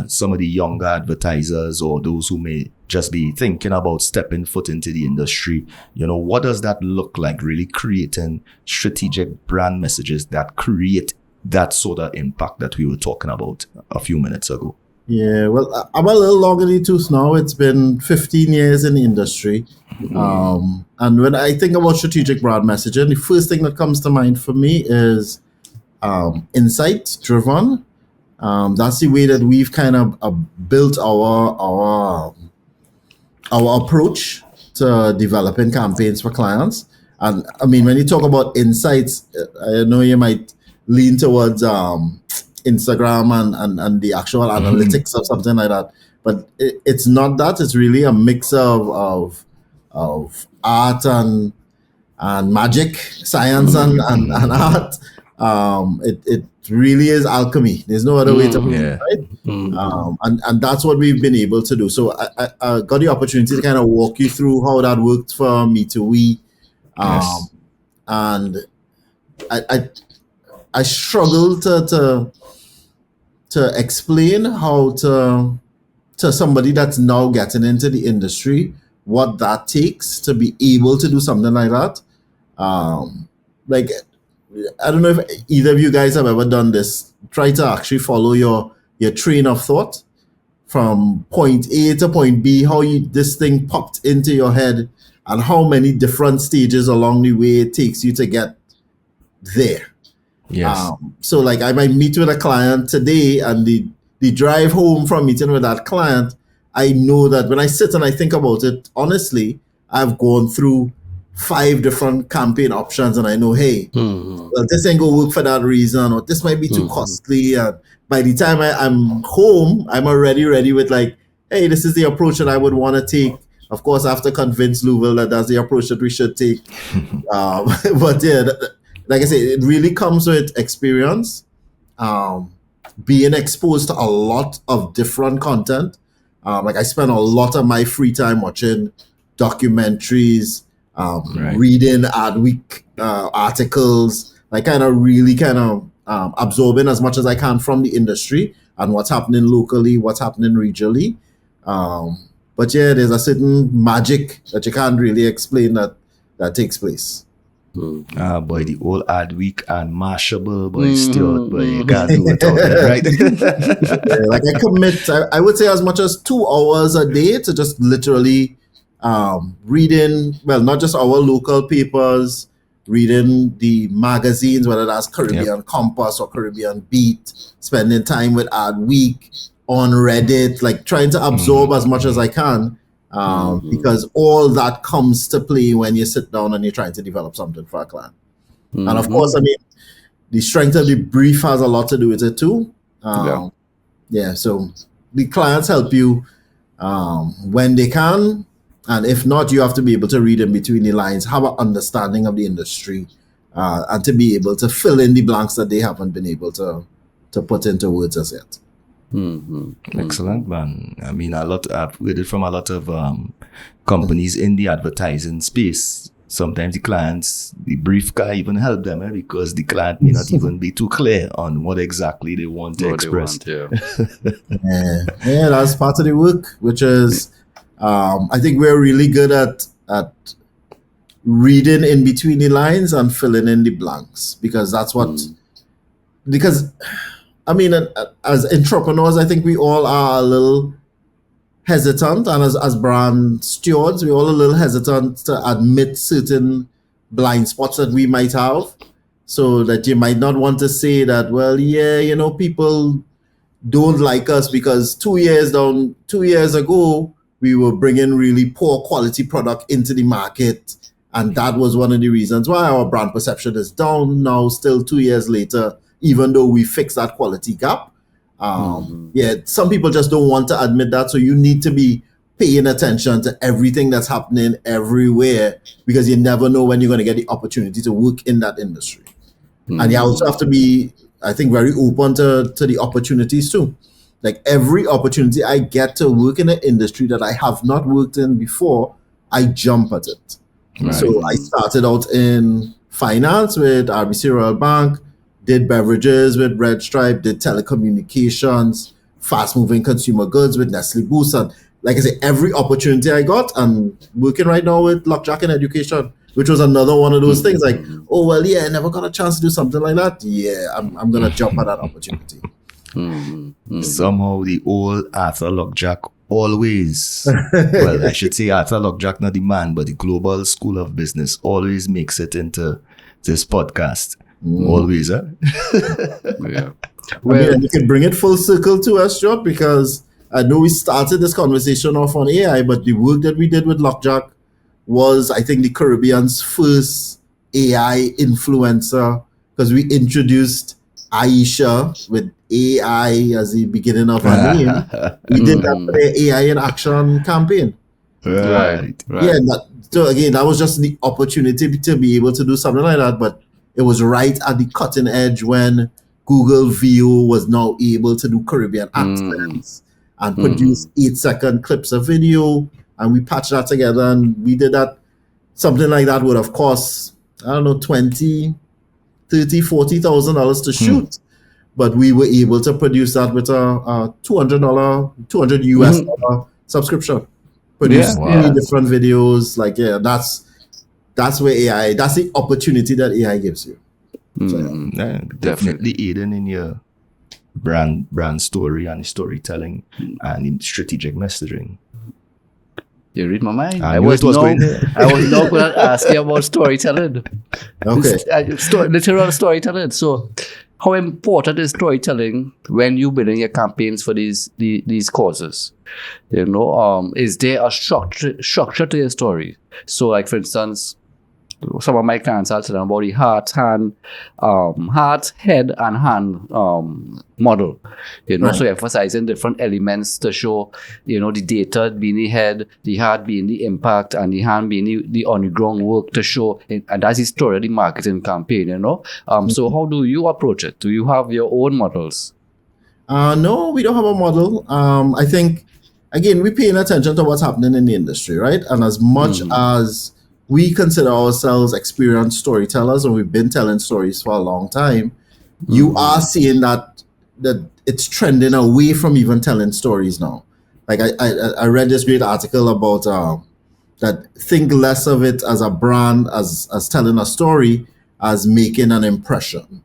some of the younger advertisers or those who may just be thinking about stepping foot into the industry. What does that look like, really creating strategic brand messages that create that sort of impact that we were talking about a few minutes ago? Yeah, well, I'm a little long in the tooth now. It's been 15 years in the industry. And when I think about strategic brand messaging, the first thing that comes to mind for me is insight driven. That's the way that we've kind of built our our approach to developing campaigns for clients. And I mean, when you talk about insights, I know you might lean towards Instagram and the actual analytics of something like that, but it's not that. It's really a mix of art and magic, science and art. It really is alchemy. There's no other way to put it, right? And that's what we've been able to do. So I got the opportunity to kind of walk you through how that worked for me to we. And I struggle to explain how to somebody that's now getting into the industry what that takes to be able to do something like that. Like, I don't know if either of you guys have ever done this. Try to actually follow your train of thought from point A to point B, how this thing popped into your head and how many different stages along the way it takes you to get there. Yes. So like I might meet with a client today and the drive home from meeting with that client, I know that when I sit and I think about it, honestly, I've gone through 5 different campaign options and I know, hey, well, this ain't gonna work for that reason, or this might be too costly. And by the time I'm home, I'm already ready with like, hey, this is the approach that I would want to take. Of course, I have to convince Louisville that that's the approach that we should take. But yeah, like I say, it really comes with experience, being exposed to a lot of different content. Like I spend a lot of my free time watching documentaries, reading Adweek articles, like kind of really absorbing as much as I can from the industry and what's happening locally, what's happening regionally. But yeah, there's a certain magic that you can't really explain that takes place. Boy, the old Adweek and Mashable, boy, Stuart, boy, you can't do it all that, right? Yeah, like I commit, I would say as much as 2 hours a day to just literally reading, well, not just our local papers, reading the magazines, whether that's Caribbean Compass or Caribbean Beat, spending time with Adweek, on Reddit, like trying to absorb as much as I can. Because all that comes to play when you sit down and you're trying to develop something for a client. And of course, I mean, the strength of the brief has a lot to do with it too. So the clients help you when they can. And if not, you have to be able to read in between the lines, have an understanding of the industry, and to be able to fill in the blanks that they haven't been able to put into words as yet. Excellent, man. I mean, I've heard it from a lot of companies in the advertising space. Sometimes the clients, the brief can't even help them because the client may not even be too clear on what exactly they want to express. Yeah, that's part of the work, which is, I think we're really good at reading in between the lines and filling in the blanks, because that's what, because I mean, as entrepreneurs, I think we all are a little hesitant, and as brand stewards, we're all a little hesitant to admit certain blind spots that we might have, so that you might not want to say that, well, yeah, you know, people don't like us because 2 years ago, we were bringing really poor quality product into the market, and that was one of the reasons why our brand perception is down now, still 2 years later, even though we fixed that quality gap. Yeah, some people just don't want to admit that. So you need to be paying attention to everything that's happening everywhere, because you never know when you're going to get the opportunity to work in that industry. And you also have to be, I think, very open to the opportunities too. Like every opportunity I get to work in an industry that I have not worked in before, I jump at it. So I started out in finance with RBC Royal Bank, did beverages with Red Stripe, did telecommunications, fast-moving consumer goods with Nestle Boost. And like I say, every opportunity I got, and working right now with Lockjack in Education, which was another one of those things like, oh, well, yeah, I never got a chance to do something like that. Yeah, I'm going to jump at that opportunity. Somehow the old Arthur Lockjack always, well, I should say Arthur Lockjack, not the man, but the Global School of Business always makes it into this podcast. Always, huh? Well, I mean, you can bring it full circle to us, Stuart, because I know we started this conversation off on AI, but the work that we did with Lockjack was, I think, the Caribbean's first AI influencer, because we introduced Aisha with AI as the beginning of her name. We did that for the AI in Action campaign. Right. Yeah, so again, that was just the opportunity to be able to do something like that, but it was right at the cutting edge when Google VO was now able to do Caribbean accents and produce 8-second clips of video, and we patched that together, and we did that. Something like that would have cost, I don't know, $20,000, $30,000, $40,000 to shoot, but we were able to produce that with a $200 US dollar subscription. Produce 3 different videos. Like, yeah, that's where AI, that's the opportunity that AI gives you. So, Definitely aiding in your brand story and storytelling and in strategic messaging. You read my mind. I I knew was it was not going there. I was not going to ask you about storytelling. okay. Literal storytelling. So, how important is storytelling when you building your campaigns for these causes? You know, is there a structure to your story? So, like for instance, some of my clients are telling about the heart, head, and hand model. You know, so emphasizing different elements to show, you know, the data being the head, the heart being the impact, and the hand being the on the ground work to show, and that's the story of the marketing campaign. You know, so how do you approach it? Do you have your own models? No, we don't have a model. I think, again, we're paying attention to what's happening in the industry, right? And as much as we consider ourselves experienced storytellers, and we've been telling stories for a long time, you are seeing that it's trending away from even telling stories now. Like I read this great article about that think less of it as a brand, as telling a story, as making an impression.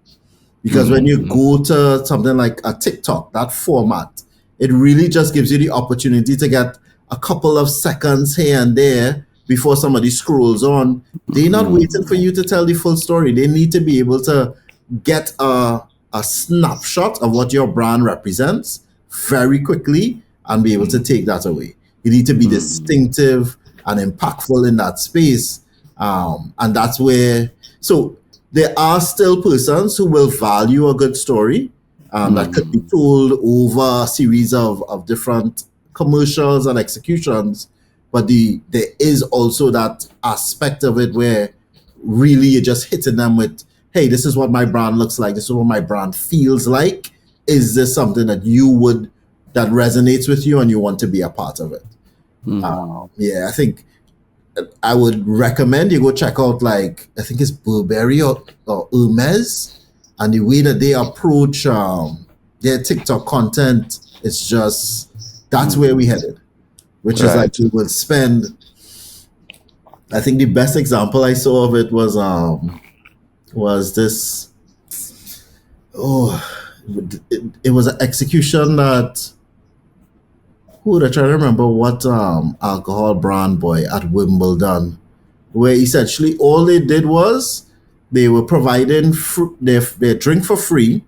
Because when you go to something like a TikTok, that format, it really just gives you the opportunity to get a couple of seconds here and there before somebody scrolls on. They're not waiting for you to tell the full story. They need to be able to get a snapshot of what your brand represents very quickly and be able to take that away. You need to be distinctive and impactful in that space. And that's where, so there are still persons who will value a good story that could be told over a series of different commercials and executions. But there is also that aspect of it where really you're just hitting them with, hey, this is what my brand looks like. This is what my brand feels like. Is this something that that resonates with you and you want to be a part of it? Yeah, I think I would recommend you go check out, like, I think it's Burberry or Hermes, and the way that they approach their TikTok content, it's just, that's where we headed. Which is like, we will spend, I think the best example I saw of it was this, it was an execution that, I try to remember what alcohol brand boy at Wimbledon, where essentially all they did was they were providing their drink for free,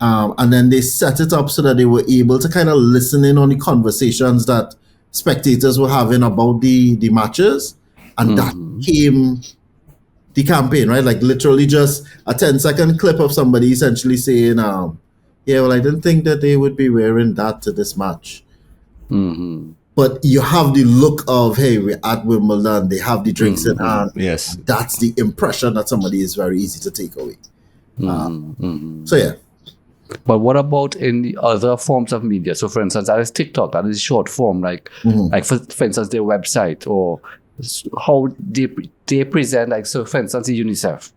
and then they set it up so that they were able to kind of listen in on the conversations that spectators were having about the matches, and that became the campaign, right? Like literally just a 10-second clip of somebody essentially saying, yeah, well, I didn't think that they would be wearing that to this match. But you have the look of, hey, we're at Wimbledon, they have the drinks in hand. Yes. That's the impression that somebody is very easy to take away. So yeah. But what about in the other forms of media? So, for instance, that is TikTok, that is short form, like for instance, their website, or how they present, like, so for instance, the UNICEF.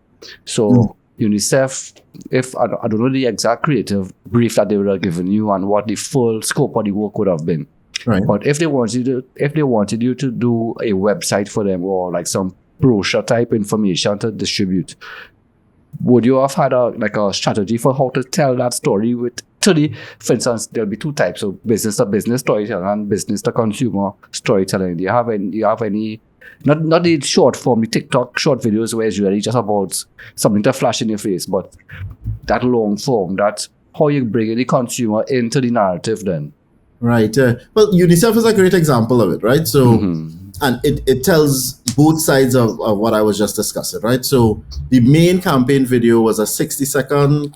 So UNICEF, if I don't know the exact creative brief that they would have given you and what the full scope of the work would have been. Right. But if they wanted you to do a website for them, or like some brochure type information to distribute, would you have had a strategy for how to tell that story for instance, there'll be 2 types of business to business storytelling and business to consumer storytelling. Do you have any not the short form, the TikTok short videos where it's really just about something to flash in your face, but that long form, that's how you bring the consumer into the narrative then? Right. Well, UNICEF is a great example of it, right? So, and it tells both sides of what I was just discussing, right? So the main campaign video was a 60-second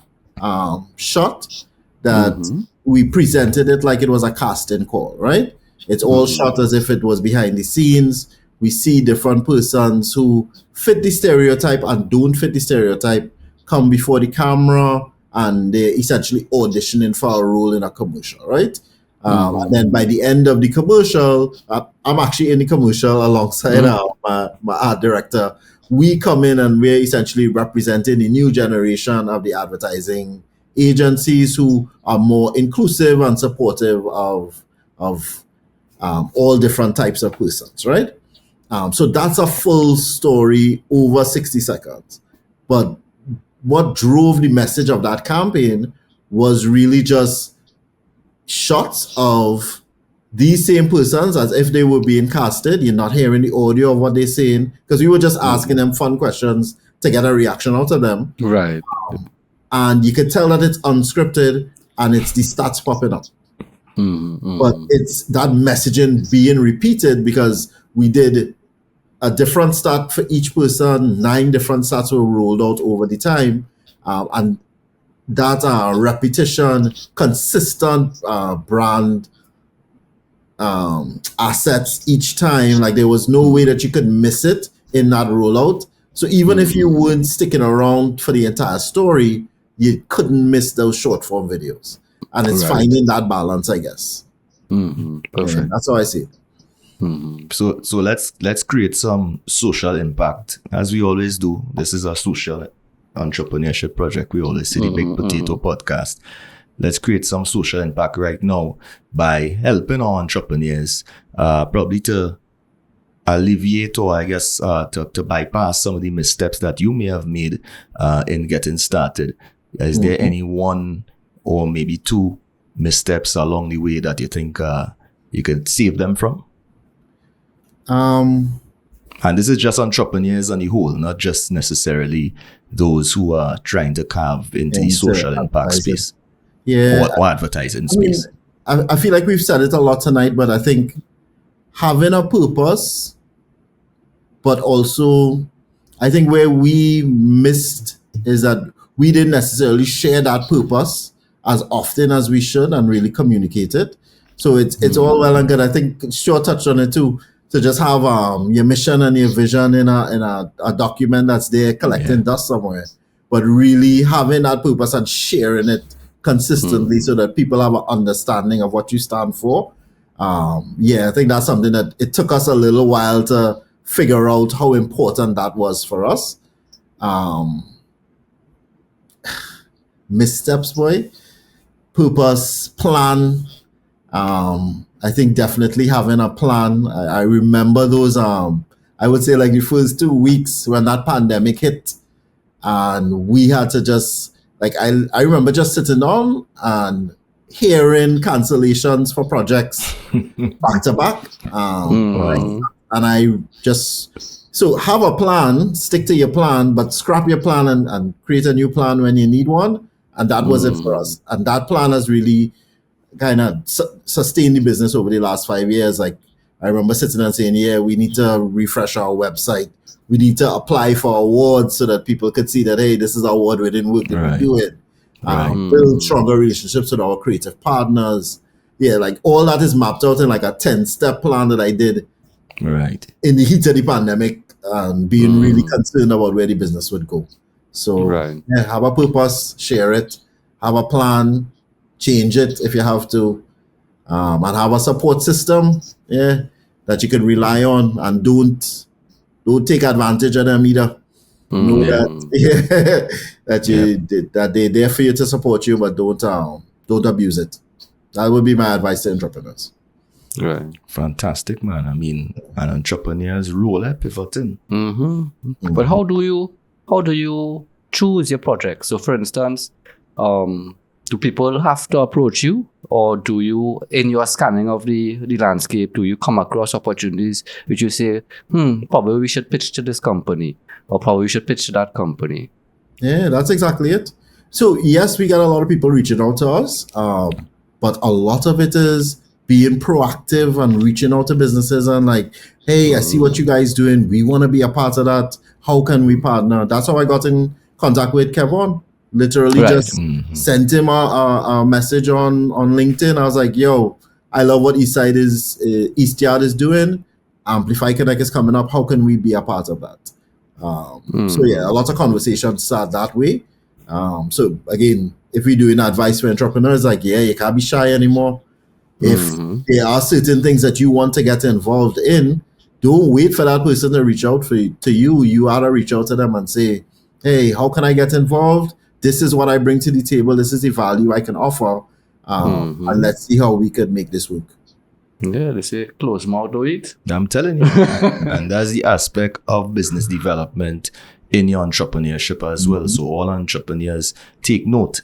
shot that we presented it like it was a casting call, right? It's all shot as if it was behind the scenes. We see different persons who fit the stereotype and don't fit the stereotype come before the camera, and they're essentially auditioning for a role in a commercial, right? And then by the end of the commercial, I'm actually in the commercial alongside my art director. We come in and we're essentially representing the new generation of the advertising agencies who are more inclusive and supportive of all different types of persons, right? So that's a full story over 60 seconds. But what drove the message of that campaign was really just shots of these same persons as if they were being casted. You're not hearing the audio of what they're saying because we were just asking them fun questions to get a reaction out of them. Right. And you could tell that it's unscripted and it's the stats popping up. But it's that messaging being repeated because we did a different stat for each person. 9 different stats were rolled out over the time. And that repetition, consistent brand assets each time. Like there was no way that you could miss it in that rollout. So even if you weren't sticking around for the entire story, you couldn't miss those short form videos. And it's finding that balance, I guess. Perfect. Yeah, that's how I see it. So let's create some social impact, as we always do. This is a social entrepreneurship project. We always say the Big Potato Podcast. Let's create some social impact right now by helping our entrepreneurs, probably to alleviate or I guess to bypass some of the missteps that you may have made in getting started. Is there any one or maybe 2 missteps along the way that you think you could save them from? And this is just entrepreneurs on the whole, not just necessarily those who are trying to carve into the social impact space. Yeah. Or advertising space. I feel like we've said it a lot tonight, but I think having a purpose, but also I think where we missed is that we didn't necessarily share that purpose as often as we should and really communicate it. So it's all well and good. I think Stuart touched on it too. To just have your mission and your vision in a document that's there collecting dust somewhere, but really having that purpose and sharing it consistently so that people have an understanding of what you stand for. I think that's something that it took us a little while to figure out how important that was for us. Missteps, boy. Purpose, plan. I think definitely having a plan. I remember those, I would say like the first 2 weeks when that pandemic hit and we had to just, like, I remember just sitting down and hearing cancellations for projects back to back. Right? And I just, so have a plan, stick to your plan, but scrap your plan and create a new plan when you need one. And that was it for us. And that plan has really kind of sustain the business over the last 5 years. Like I remember sitting and saying, we need to refresh our website. We need to apply for awards so that people could see that, hey, this is our award we didn't work, we do it. Build stronger relationships with our creative partners. Yeah, like all that is mapped out in like a 10-step plan that I did in the heat of the pandemic and being really concerned about where the business would go. So have a purpose, share it, have a plan, change it if you have to, and have a support system that you can rely on, and don't take advantage of them either. Know that they're there for you to support you, but don't abuse it. That would be my advice to entrepreneurs. Right. Fantastic, man. I mean, an entrepreneur's role at pivoting. But how do you choose your project? So for instance, do people have to approach you, or do you, in your scanning of the landscape, do you come across opportunities which you say, probably we should pitch to this company, or probably we should pitch to that company? Yeah, that's exactly it. So yes, we get a lot of people reaching out to us, but a lot of it is being proactive and reaching out to businesses and like, hey, I see what you guys doing. We want to be a part of that. How can we partner? That's how I got in contact with Kevin. Literally just sent him a message on LinkedIn. I was like, yo, I love what East Yard is doing. Amplify Connect is coming up. How can we be a part of that? So yeah, a lot of conversations start that way. So again, if we're doing advice for entrepreneurs, like, yeah, you can't be shy anymore. If there are certain things that you want to get involved in, don't wait for that person to reach out to you. You ought to reach out to them and say, hey, how can I get involved? This is what I bring to the table. This is the value I can offer. And let's see how we could make this work. Yeah, they say close mouth to eat. I'm telling you. And that's the aspect of business development in your entrepreneurship as well. So all entrepreneurs take note,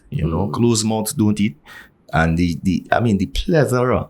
close mouth don't eat. And the plethora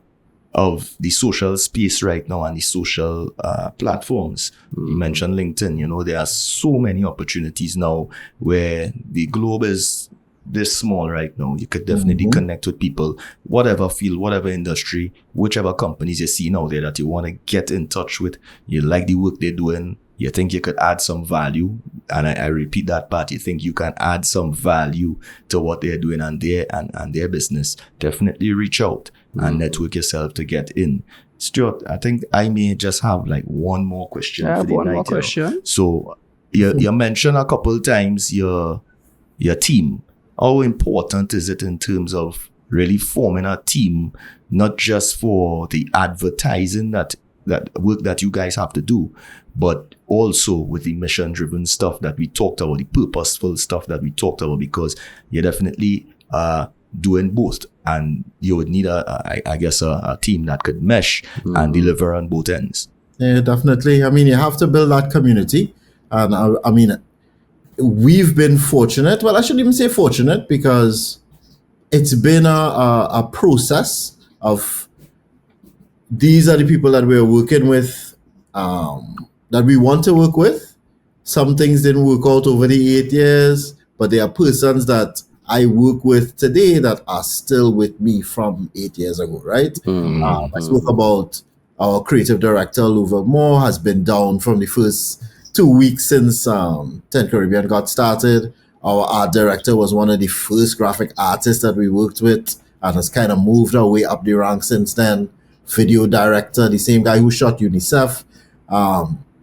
of the social space right now and the social platforms. You mentioned LinkedIn, there are so many opportunities now where the globe is this small right now. You could definitely connect with people, whatever field, whatever industry, whichever companies you see out there that you want to get in touch with. You like the work they're doing. You think you could add some value. And I repeat that part. You think you can add some value to what they're doing and their business. Definitely reach out and network yourself to get in. Stuart, I think I may just have like one more question for the night. One more question. So you mentioned a couple of times your team. How important is it in terms of really forming a team, not just for the advertising that work that you guys have to do, but also with the mission-driven stuff that we talked about, the purposeful stuff that we talked about, because you're definitely doing both, and you would need a team that could mesh and deliver on both ends. Yeah, definitely. I mean, you have to build that community, and I mean, we've been fortunate. Well, I shouldn't even say fortunate, because it's been a process of these are the people that we're working with, that we want to work with. Some things didn't work out over the 8 years, but there are persons that I work with today that are still with me from 8 years ago, right? I spoke about our creative director, Louver Moore, has been down from the first 2 weeks since 10 Caribbean got started. Our art director was one of the first graphic artists that we worked with and has kind of moved our way up the ranks since then. Video director, the same guy who shot UNICEF.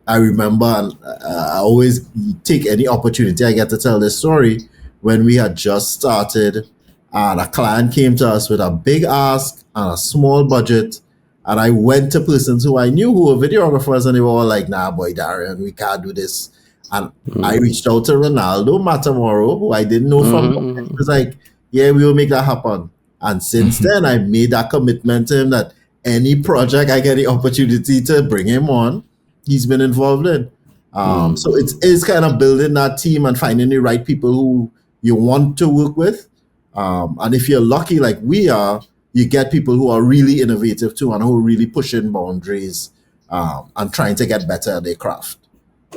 I remember, I always take any opportunity I get to tell this story, when we had just started and a client came to us with a big ask and a small budget. And I went to persons who I knew who were videographers, and they were all like, nah, boy, Darien, we can't do this. And I reached out to Ronaldo Matamoro, who I didn't know from. He was like, yeah, we will make that happen. And since then, I made that commitment to him that any project I get the opportunity to bring him on, he's been involved in. So it's kind of building that team and finding the right people who you want to work with. And if you're lucky like we are, you get people who are really innovative too and who are really pushing boundaries and trying to get better at their craft.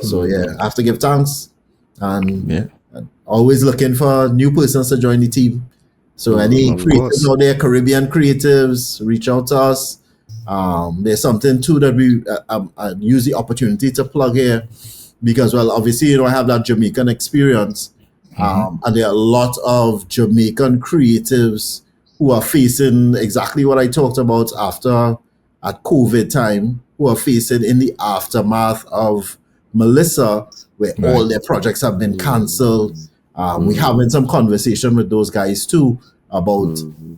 So yeah, I have to give thanks and always looking for new persons to join the team. So any creatives out there, Caribbean creatives, reach out to us. There's something too that we use the opportunity to plug here, because, well, obviously, I have that Jamaican experience. And there are a lot of Jamaican creatives who are facing exactly what I talked about at COVID time, who are facing in the aftermath of Melissa, where all their projects have been cancelled. We're having some conversation with those guys too about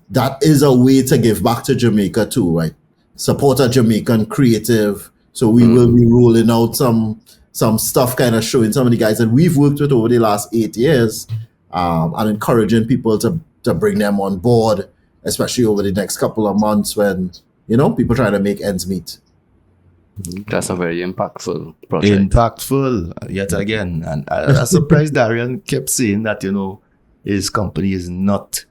that is a way to give back to Jamaica too, right? Support a Jamaican creative. So we will be rolling out some stuff, kind of showing some of the guys that we've worked with over the last 8 years, and encouraging people to bring them on board, especially over the next couple of months when, people trying to make ends meet. That's a very impactful project. Impactful, yet again. And I'm surprised Darien kept saying that, his company is not,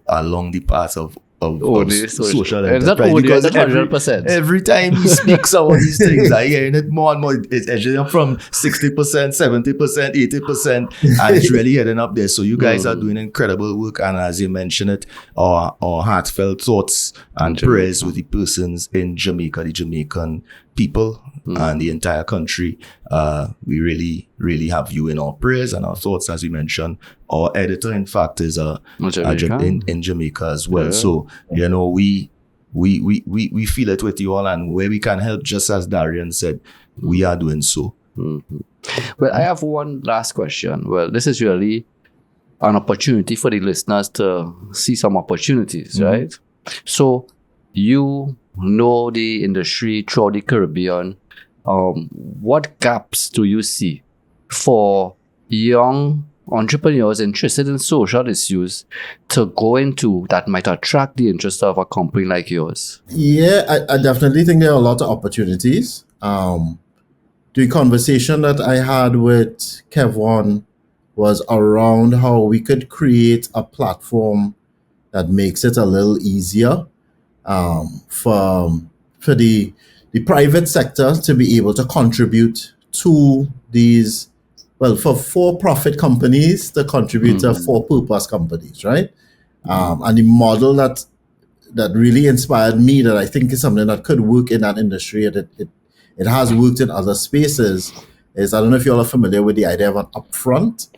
along the path of social It's not enterprise, only, because that's 100%. every time we speak some of these things, I hear it more and more. It's edging up from 60%, 70%, 80%, and it's really heading up there. So you guys are doing incredible work, and as you mentioned it, our heartfelt thoughts and prayers with the persons in Jamaica, the Jamaican people, and the entire country. We really, really have you in our prayers and our thoughts. As we mentioned, our editor, in fact, is in Jamaica as well. So we feel it with you all, and where we can help, just as Darien said, we are doing so. Well, I have one last question. Well, this is really an opportunity for the listeners to see some opportunities, right? So you know the industry throughout the Caribbean. What gaps do you see for young entrepreneurs interested in social issues to go into that might attract the interest of a company like yours? Yeah, I definitely think there are a lot of opportunities. The conversation that I had with Kevon was around how we could create a platform that makes it a little easier for the private sector to be able to contribute to these, for for-profit companies to contribute to for-purpose companies, right? And the model that really inspired me, that I think is something that could work in that industry, and it has worked in other spaces, is, I don't know if you all are familiar with the idea of an upfront.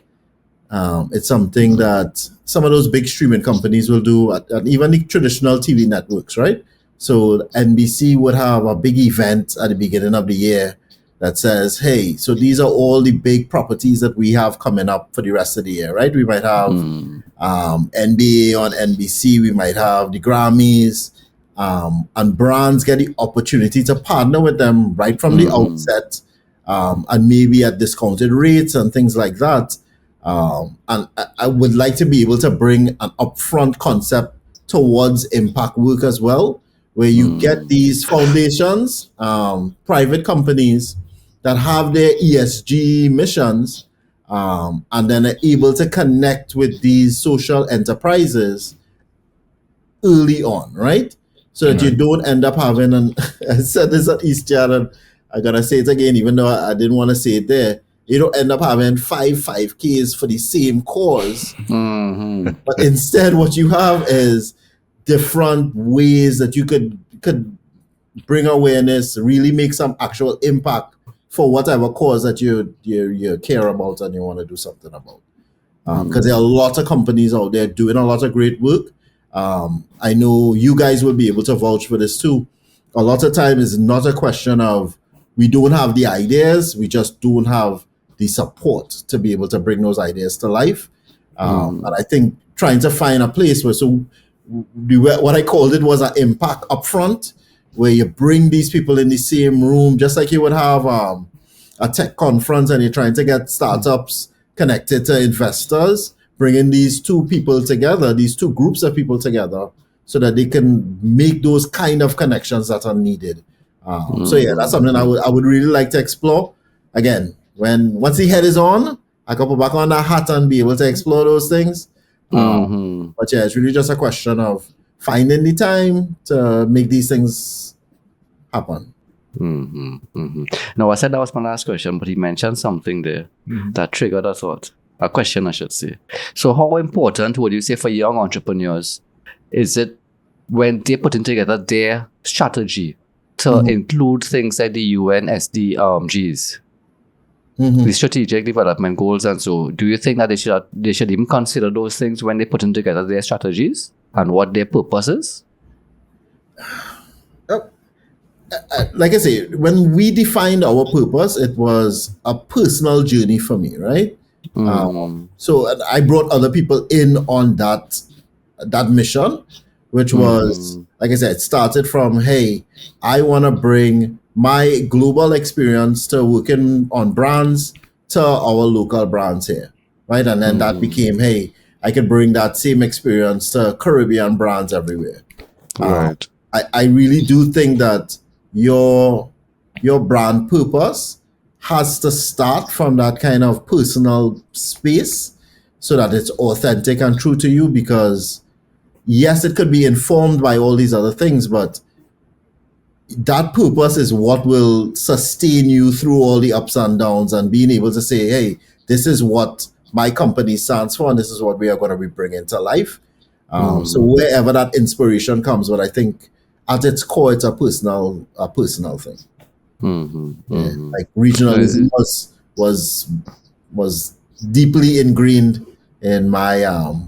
It's something that some of those big streaming companies will do, and even the traditional TV networks, right? So NBC would have a big event at the beginning of the year that says, hey, so these are all the big properties that we have coming up for the rest of the year, right? We might have NBA on NBC, we might have the Grammys, and brands get the opportunity to partner with them right from the outset, and maybe at discounted rates and things like that. And I would like to be able to bring an upfront concept towards impact work as well, where you get these foundations, private companies that have their ESG missions, and then are able to connect with these social enterprises early on, right? So that you don't end up having, and I said this at Easter, and I gotta say it again, even though I didn't want to say it there, you don't end up having 5Ks for the same cause. But instead, what you have is different ways that you could bring awareness, really make some actual impact for whatever cause that you care about and you want to do something about. Because there are a lot of companies out there doing a lot of great work. I know you guys will be able to vouch for this too. A lot of time it's not a question of we don't have the ideas, we just don't have the support to be able to bring those ideas to life. And I think trying to find a place where, what I called it was an impact upfront, where you bring these people in the same room, just like you would have a tech conference and you're trying to get startups connected to investors, bringing these two groups of people together so that they can make those kind of connections that are needed. So yeah, that's something I would really like to explore. Again, once the head is on, I can put back on that hat and be able to explore those things. But yeah, it's really just a question of finding the time to make these things happen. No, I said that was my last question, but he mentioned something there that triggered a question, I should say. So how important would you say for young entrepreneurs is it when they're putting together their strategy to include things like the UN SDGs? The strategic development goals, and so do you think that they should even consider those things when they're putting together their strategies and what their purpose is? Like I say, when we defined our purpose, it was a personal journey for me, right? So I brought other people in on that mission, which was, like I said, it started from, hey, I want to bring my global experience to working on brands to our local brands here, right? And then that became, hey, I can bring that same experience to Caribbean brands everywhere. Right. I really do think that your brand purpose has to start from that kind of personal space so that it's authentic and true to you, because yes, it could be informed by all these other things, but that purpose is what will sustain you through all the ups and downs, and being able to say, hey, this is what my company stands for, and this is what we are going to be bringing to life. So wherever that inspiration comes, but I think at its core, it's a personal thing. Yeah. Like regionalism was deeply ingrained in my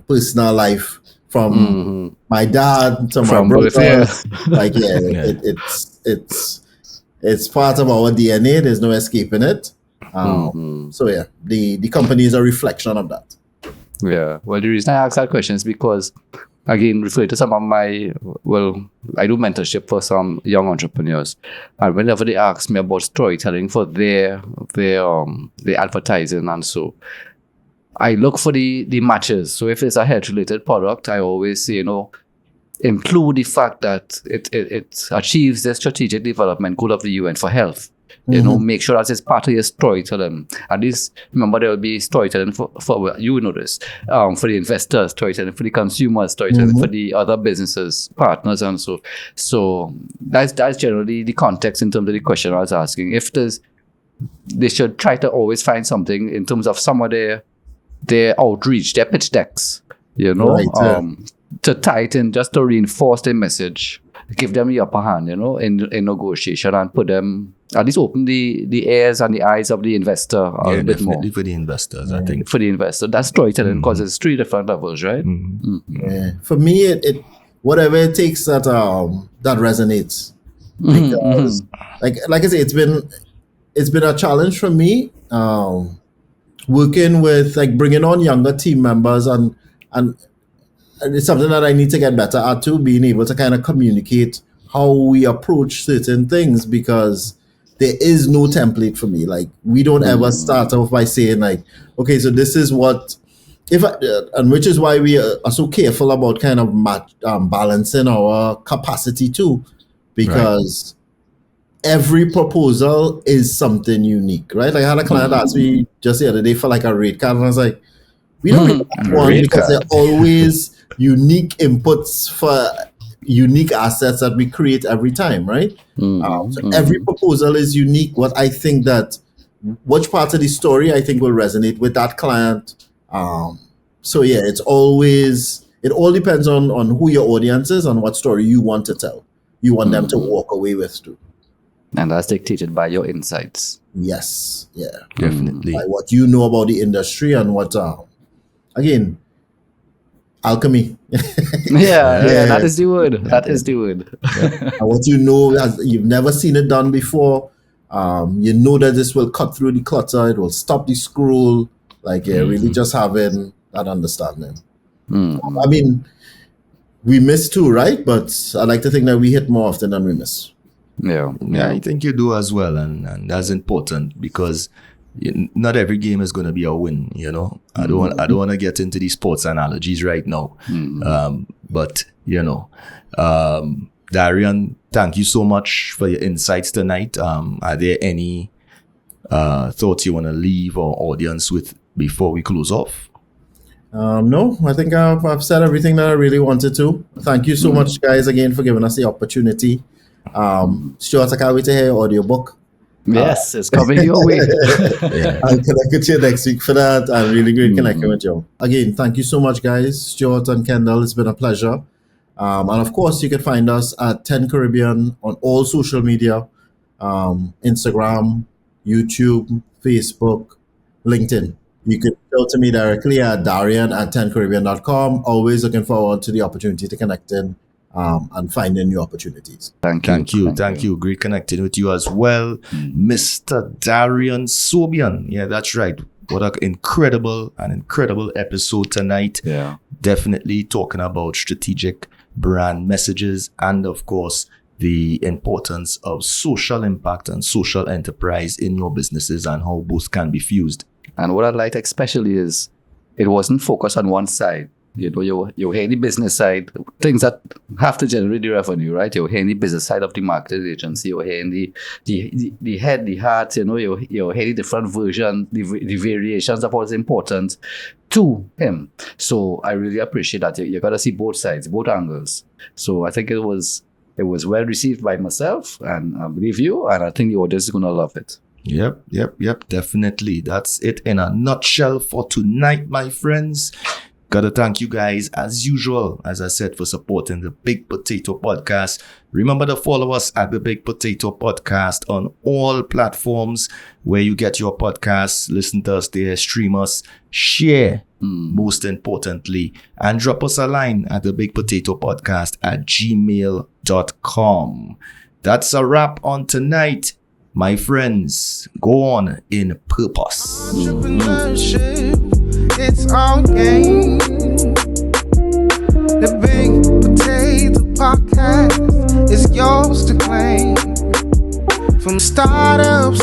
personal life, from my dad to my brother. Like it's part of our DNA. There's no escaping it. So yeah, the company is a reflection of that. Yeah. Well, the reason I ask that question is because, again, refer to some of I do mentorship for some young entrepreneurs, and whenever they ask me about storytelling for their advertising, and so I look for the matches. So if it's a health-related product, I always say, include the fact that it achieves the strategic development goal of the UN for health. Make sure that it's part of your storytelling. At least remember there will be storytelling for for the investors, storytelling for the consumers, storytelling for the other businesses, partners, and so. So that's generally the context in terms of the question I was asking. If they should try to always find something in terms of some of their outreach, their pitch decks, to tie it in just to reinforce their message, give them the upper hand, in negotiation, and put them, at least open the ears and the eyes of the investor a bit more. For the investors, I think. For the investor. That's storytelling, because it's 3 different levels, right? Yeah. For me, it whatever it takes that resonates. Because like I say, it's been a challenge for me, working with, like, bringing on younger team members, and it's something that I need to get better at too, being able to kind of communicate how we approach certain things, because there is no template for me. Like, we don't ever start off by saying, like, okay, so this is what, and which is why we are so careful about kind of balancing our capacity too, because every proposal is something unique, right? Like, I had a client ask me just the other day for like a rate card, and I was like, we don't really have one, because they're always unique inputs for unique assets that we create every time, right? So every proposal is unique. Which part of the story I think will resonate with that client. So yeah, it all depends on who your audience is and what story you want to tell. You want them to walk away with too. And that's dictated by your insights. Yes, yeah, Definitely. by what you know about the industry and what, again, alchemy. That is the word. That is the word. And what you know, you've never seen it done before. You know that this will cut through the clutter. It will stop the scroll. Like, really just having that understanding. I mean, we miss too, right? But I like to think that we hit more often than we miss. Yeah, I think you do as well, and that's important, because not every game is going to be a win. I don't want to get into these sports analogies right now, but Darien, thank you so much for your insights tonight. Are there any thoughts you want to leave our audience with before we close off? No, I think I've said everything that I really wanted to. Thank you so much, guys, again, for giving us the opportunity. Stuart, I can't wait to hear your audiobook. Yes, it's coming your way. I'll connect with you next week for that. I'm really great connecting with you. Again, thank you so much, guys. Stuart and Kendall, it's been a pleasure. And of course, you can find us at 10 Caribbean on all social media, Instagram, YouTube, Facebook, LinkedIn. You can go to me directly at Darien@10caribbean.com. Always looking forward to the opportunity to connect in and finding new opportunities. Thank you. Great connecting with you as well, Mr. Darien Sobion. Yeah, that's right. What an incredible episode tonight. Yeah, definitely talking about strategic brand messages, and of course the importance of social impact and social enterprise in your businesses, and how both can be fused. And what I liked especially is it wasn't focused on one side. You know, you hear the business side, things that have to generate the revenue, right? You hear the business side of the marketing agency, you hear the head, the heart, you know, you hear the different versions, the variations of what's important to him. So I really appreciate that. You got to see both sides, both angles. So I think it was well received by myself, and I believe you, and I think the audience is going to love it. Yep, definitely. That's it in a nutshell for tonight, my friends. Gotta thank you guys, as usual, as I said, for supporting the Big Potato Podcast. Remember to follow us at the Big Potato Podcast on all platforms where you get your podcasts. Listen to us there, stream us, share, most importantly, and drop us a line at the Big Potato Podcast at gmail.com. That's a wrap on tonight. My friends, go on in purpose. Entrepreneurship, it's all game. The Big Potato Podcast is yours to claim. From startups